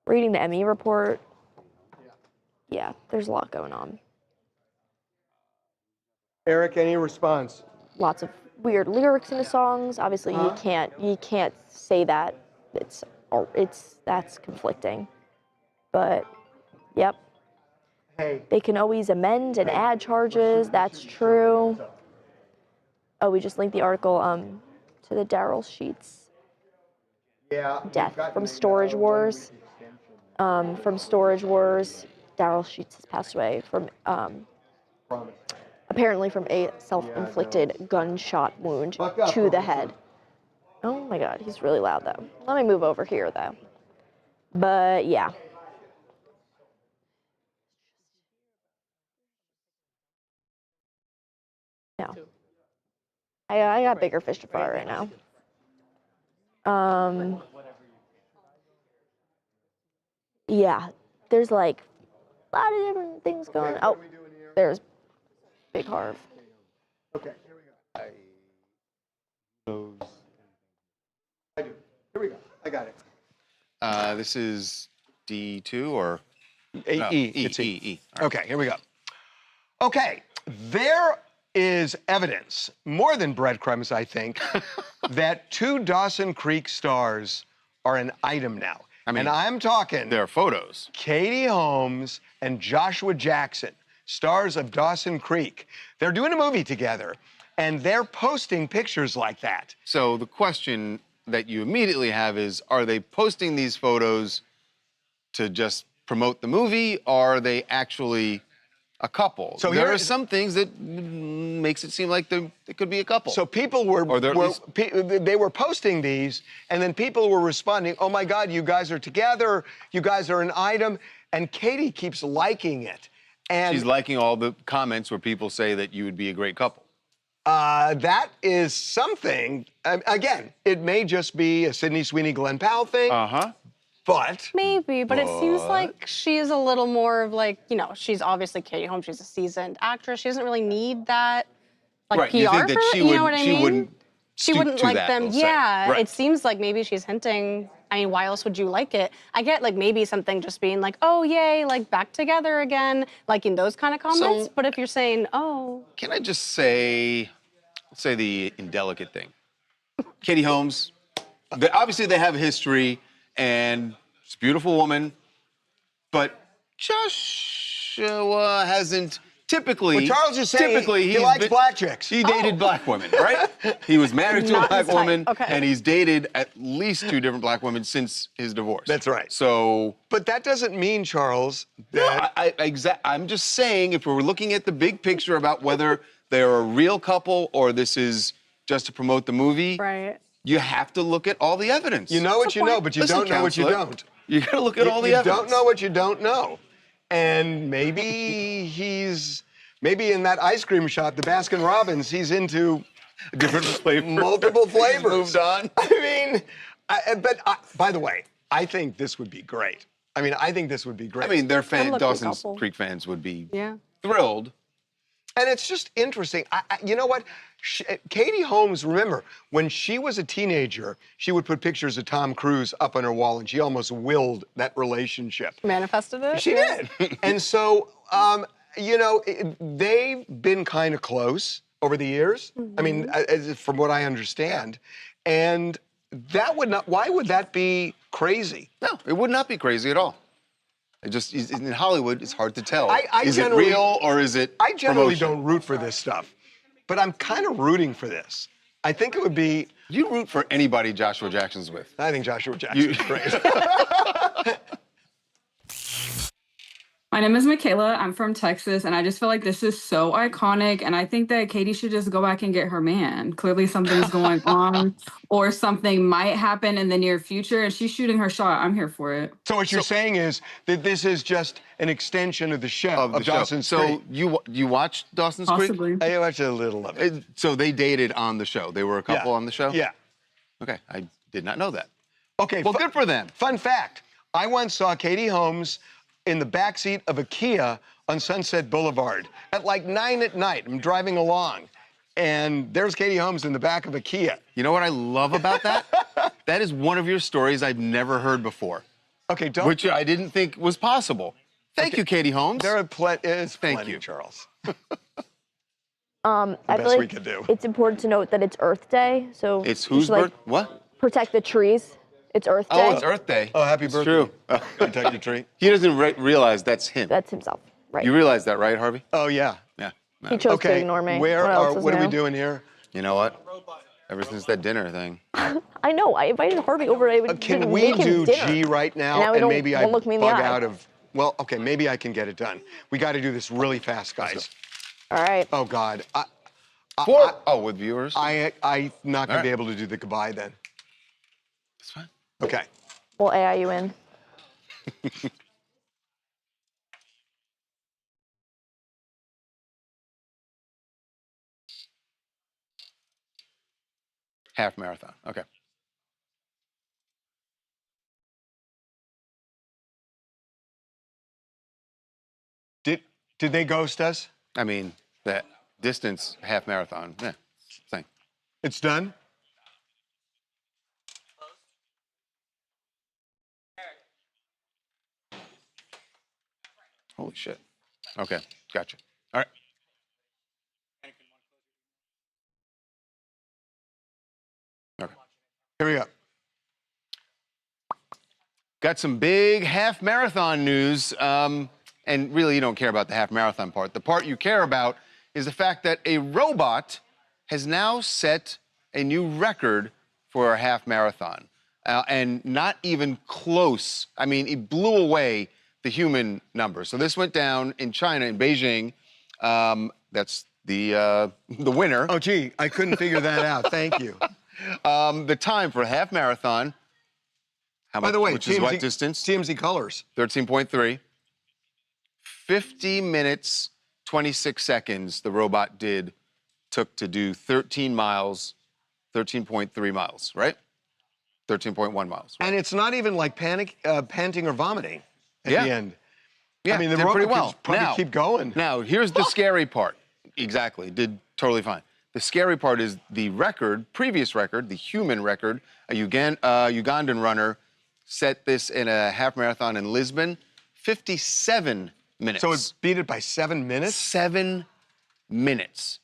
Reading the Emmy report. Yeah, there's a lot going on. Eric, any response? Lots of weird lyrics in the songs. Obviously, you can't say that. That's conflicting. But, yep. Hey. They can always amend and add charges. That's true. Oh, we just linked the article to the Daryl Sheets death from Storage Wars. From Storage Wars, Daryl Sheets has passed away from apparently from a self-inflicted gunshot wound to the head. Oh my God, he's really loud though. Let me move over here though. But yeah. No. I got bigger fish to fry right now. Yeah, there's like a lot of different things going on. Oh, there's Big Harv. Okay, here we go. I do. Here we go. I got it. This is D2 or? E. It's E. Okay, here we go. Okay, there is evidence, more than breadcrumbs, I think, that 2 Dawson Creek stars are an item now. I mean, and I'm talking... There are photos. Katie Holmes and Joshua Jackson, stars of Dawson Creek. They're doing a movie together, and they're posting pictures like that. So the question that you immediately have is, are they posting these photos to just promote the movie, or are they actually a couple? So there are some things that makes it seem like it could be a couple. So people they were posting these, and then people were responding, oh my God, you guys are together, you guys are an item, and Katie keeps liking it. And she's liking all the comments where people say that you would be a great couple. That is something, again, it may just be a Sydney Sweeney, Glenn Powell thing. But maybe, but it seems like she's a little more of like, you know, she's obviously Katie Holmes. She's a seasoned actress. She doesn't really need that, like, PR you think that for she it. You know what I mean? She wouldn't like them. Yeah, Right. it seems like maybe she's hinting. I mean, why else would you like it? I get like maybe something just being like, oh yay, like back together again, like in those kind of comments. So, but if you're saying, oh, can I just say the indelicate thing? Katie Holmes, obviously they have a history, and she's a beautiful woman, but Joshua hasn't typically. Well, Charles is saying he likes black chicks. He dated black women, right? He was married to a black woman, and he's dated at least 2 different black women since his divorce. That's right. So, but that doesn't mean, Charles, that I'm just saying, if we're looking at the big picture about whether they're a real couple or this is just to promote the movie, right? You have to look at all the evidence. You know what you know, but you don't know what you don't. You gotta look at all the evidence. You don't know what you don't know. And maybe maybe in that ice cream shop, the Baskin Robbins, he's into different flavors. Multiple flavors. Moved on. I mean, by the way, I think this would be great. I mean, I think this would be great. I mean, their Dawson's Creek fans would be thrilled. And it's just interesting. You know what? Katie Holmes, remember, when she was a teenager, she would put pictures of Tom Cruise up on her wall, and she almost willed that relationship. Manifested it? She did. And so, you know, they've been kind of close over the years. I mean, from what I understand. And that would not, why would that be crazy? No, it would not be crazy at all. It just, in Hollywood, it's hard to tell. Is it generally- real or is it I generally promotion? don't root for this stuff, but I'm kind of rooting for this. I think it would be... You root for anybody Joshua Jackson's with. I think Joshua Jackson's great. My name is Michaela. I'm from Texas, and I just feel like this is so iconic, and I think that Katie should just go back and get her man. Clearly something's going on, or something might happen in the near future, and she's shooting her shot. I'm here for it. So what you're saying is that this is just an extension of the show, of Dawson's Creek. So you watched Dawson's Possibly. Creek? I watched a little of it. So they dated on the show. They were a couple on the show? Yeah. Okay, I did not know that. Okay. Well, good for them. Fun fact, I once saw Katie Holmes in the backseat of a Kia on Sunset Boulevard at like 9 at night. I'm driving along, and there's Katie Holmes in the back of a Kia. You know what I love about that? That is one of your stories I've never heard before. Okay, Which I didn't think was possible. Thank you, Katie Holmes. There are plenty, Thank you, Charles. I feel best like we could do. it's important to note that it's Earth Day, so It's we whose should, like, birth? What? protect the trees. It's Earth Day. Oh, it's Earth Day. Oh, happy birthday. True. Protect the tree. He doesn't realize that's him. That's himself, right? You realize that, right, Harvey? Oh, yeah. Yeah. He chose to ignore me. What What are we doing here? You know what? Ever since that dinner thing. I know. I invited Harvey over. I Can we do G right now, Now we don't- maybe I won't look me in the bug eye. out of... Well, okay, maybe I can get it done. We got to do this really fast, guys. All right. Oh, God. With viewers? I'm not going All to be right. able to do the goodbye then. That's fine. Okay. We'll AI you in. Half marathon. Okay. Did they ghost us? I mean, that distance, half marathon. Yeah, same. It's done? Holy shit. Okay, gotcha. All right. Okay. Here we go. Got some big half marathon news. And really, you don't care about the half marathon part. The part you care about is the fact that a robot has now set a new record for a half marathon. And not even close. I mean, it blew away the human number. So this went down in China, in Beijing. That's the winner. Oh, gee, I couldn't figure that out. Thank you. The time for a half marathon. How much, By the way, which is what distance? TMZ colors. 13.3. 50 minutes, 26 seconds the robot took to do 13 miles, 13.3 miles, right? 13.1 miles. Right? And it's not even like panting or vomiting at the end. Yeah, I mean, the did robot pretty can well. probably keep going. Now, here's the scary part. Exactly, did totally fine. The scary part is the record, previous record, the human record, a Ugandan runner set this in a half marathon in Lisbon, 57 minutes. So it beat it by 7 minutes? 7 minutes.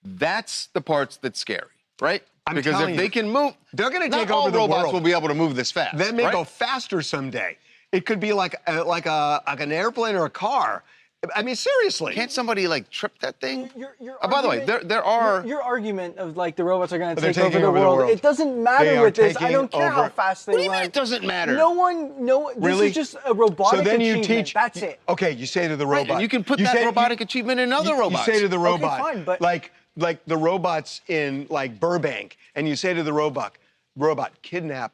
That's the parts that's scary, right? I'm because telling if they you, can move, they're going to not take all over the robots world. will be able to move this fast. They may right? go faster someday. It could be like an airplane or a car. I mean, seriously. Can't somebody like trip that thing? By the way, there are your argument of like the robots are going to They're take over taking the world. It doesn't They matter are with this. I taking don't care how over- fast they What do you run. mean it doesn't matter? This Really? is just a robotic So then you achievement. teach. That's it. Okay, you say to the Right, robot. and you can put you that say- robotic achievement in other robots. You say to the robot, fine, but- like the robots in like Burbank, and you say to the robot, kidnap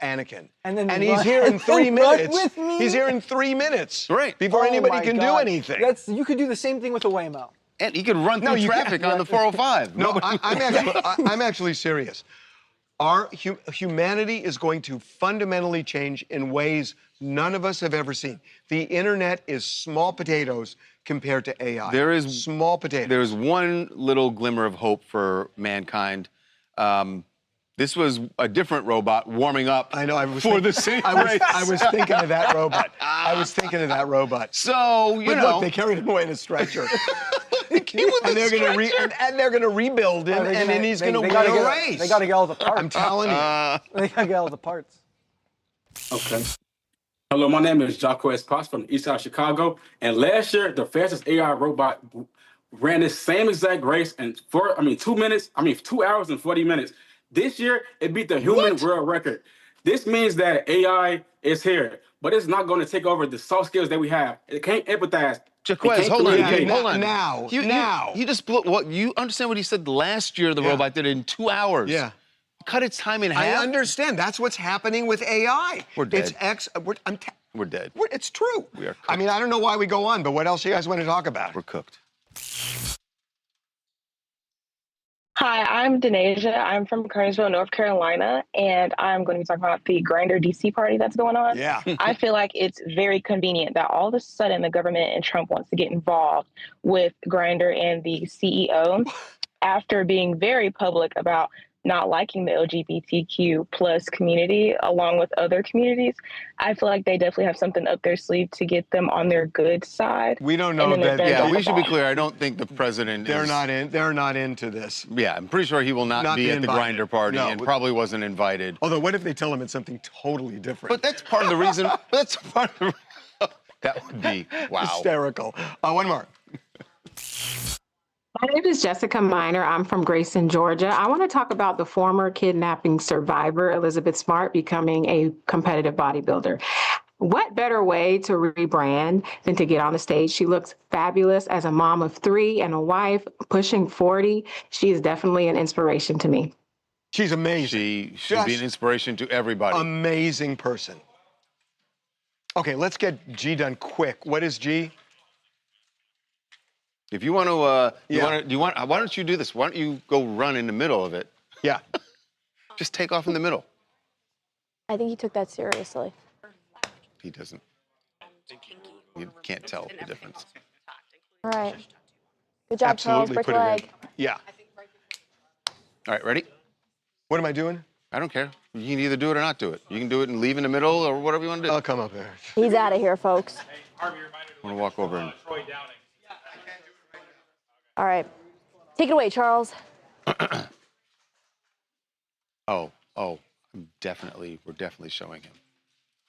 Anakin. And then he's run- here in 3 and run minutes. with me. He's here in 3 minutes. Right. Before Oh anybody my can do God. anything. You could do the same thing with a Waymo. And he could run through you traffic can't. on the 405. No, I'm actually serious. Our humanity is going to fundamentally change in ways none of us have ever seen. The internet is small potatoes compared to AI. There is small potatoes. There's one little glimmer of hope for mankind. This was a different robot warming up. I know. I was for the same race. I was thinking of that robot. I was thinking of that robot. So but look, they carried him away in a stretcher. And they're going to rebuild him, and then he's going to win a race. They got to get all the parts. I'm telling you. They got to get all the parts. Okay. Hello, my name is Jocko Espas from East Side Chicago. And last year, the fastest AI robot ran this same exact race in 2 hours and 40 minutes. This year, it beat the human world record. This means that AI is here, but it's not going to take over the soft skills that we have. It can't empathize. Jaquez, hold on. Now. He just blew. What you understand? What he said last year? The robot did it in 2 hours. Yeah. Cut its time in half. I understand. That's what's happening with AI. We're dead. We're dead. It's true. We are cooked. I mean, I don't know why we go on, but what else you guys want to talk about? We're cooked. Hi, I'm Denasia. I'm from Kernersville, North Carolina, and I'm going to be talking about the Grindr DC party that's going on. Yeah. I feel like it's very convenient that all of a sudden the government and Trump wants to get involved with Grindr and the CEO after being very public about not liking the LGBTQ plus community along with other communities. I feel like they definitely have something up their sleeve to get them on their good side. We don't know that. Yeah, we should be clear. I don't think the president They're not into this. Yeah, I'm pretty sure he will not be at the Grindr party and probably wasn't invited. Although, what if they tell him it's something totally different? But that's part of the reason. That would be, wow. Hysterical. One more. My name is Jessica Miner. I'm from Grayson, Georgia. I want to talk about the former kidnapping survivor, Elizabeth Smart, becoming a competitive bodybuilder. What better way to rebrand than to get on the stage? She looks fabulous as a mom of 3 and a wife pushing 40. She is definitely an inspiration to me. She's amazing. She should be an inspiration to everybody. Amazing person. Okay, let's get G done quick. What is G? If you want to, why don't you do this? Why don't you go run in the middle of it? Yeah. Just take off in the middle. I think he took that seriously. He doesn't. You can't tell the difference. All right. Good job, Charles. Break a leg. Yeah. All right, ready? What am I doing? I don't care. You can either do it or not do it. You can do it and leave in the middle or whatever you want to do. I'll come up there. He's out of here, folks. I'm going to walk over and... All right. Take it away, Charles. we're definitely showing him.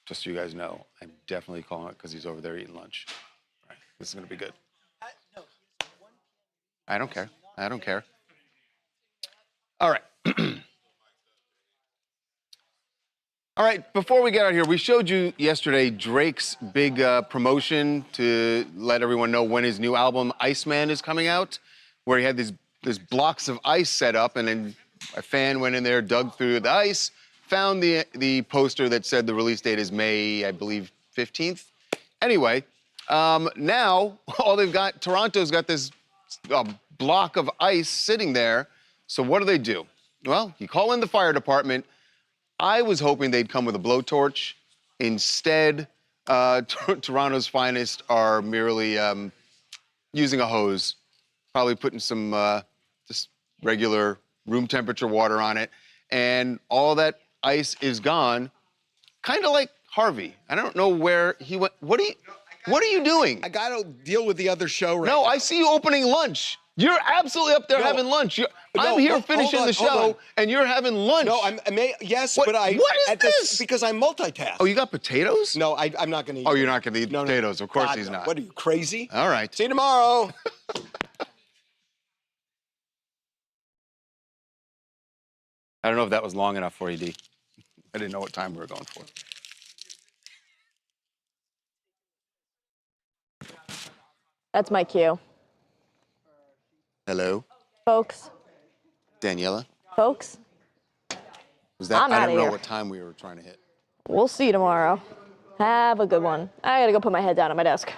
Just so you guys know, I'm definitely calling it because he's over there eating lunch. All right, this is going to be good. I don't care. I don't care. All right. All right, before we get out here, we showed you yesterday Drake's big promotion to let everyone know when his new album, Iceman, is coming out, where he had these blocks of ice set up, and then a fan went in there, dug through the ice, found the poster that said the release date is May, I believe, 15th. Anyway, now all they've got, Toronto's got this block of ice sitting there. So what do? Well, you call in the fire department. I was hoping they'd come with a blowtorch. Instead, Toronto's finest are merely using a hose, probably putting some just regular room temperature water on it, and all that ice is gone, kind of like Harvey. I don't know where he went. What are you doing? I got to deal with the other show right now. No, I see you opening lunch. You're absolutely up there having lunch. I'm here finishing the show, and you're having lunch. No, yes, but I... What is this? Because I multitask. Oh, you got potatoes? No, I'm not going to eat. Oh, you're not going to eat potatoes. Of course he's not. What are you, crazy? All right. See you tomorrow. I don't know if that was long enough for you, D. I didn't know what time we were going for. That's my cue. Hello? Folks. Daniela? Folks. Was that? I'm I outta don't know here. what time we were trying to hit. We'll see you tomorrow. Have a good one. I gotta go put my head down at my desk.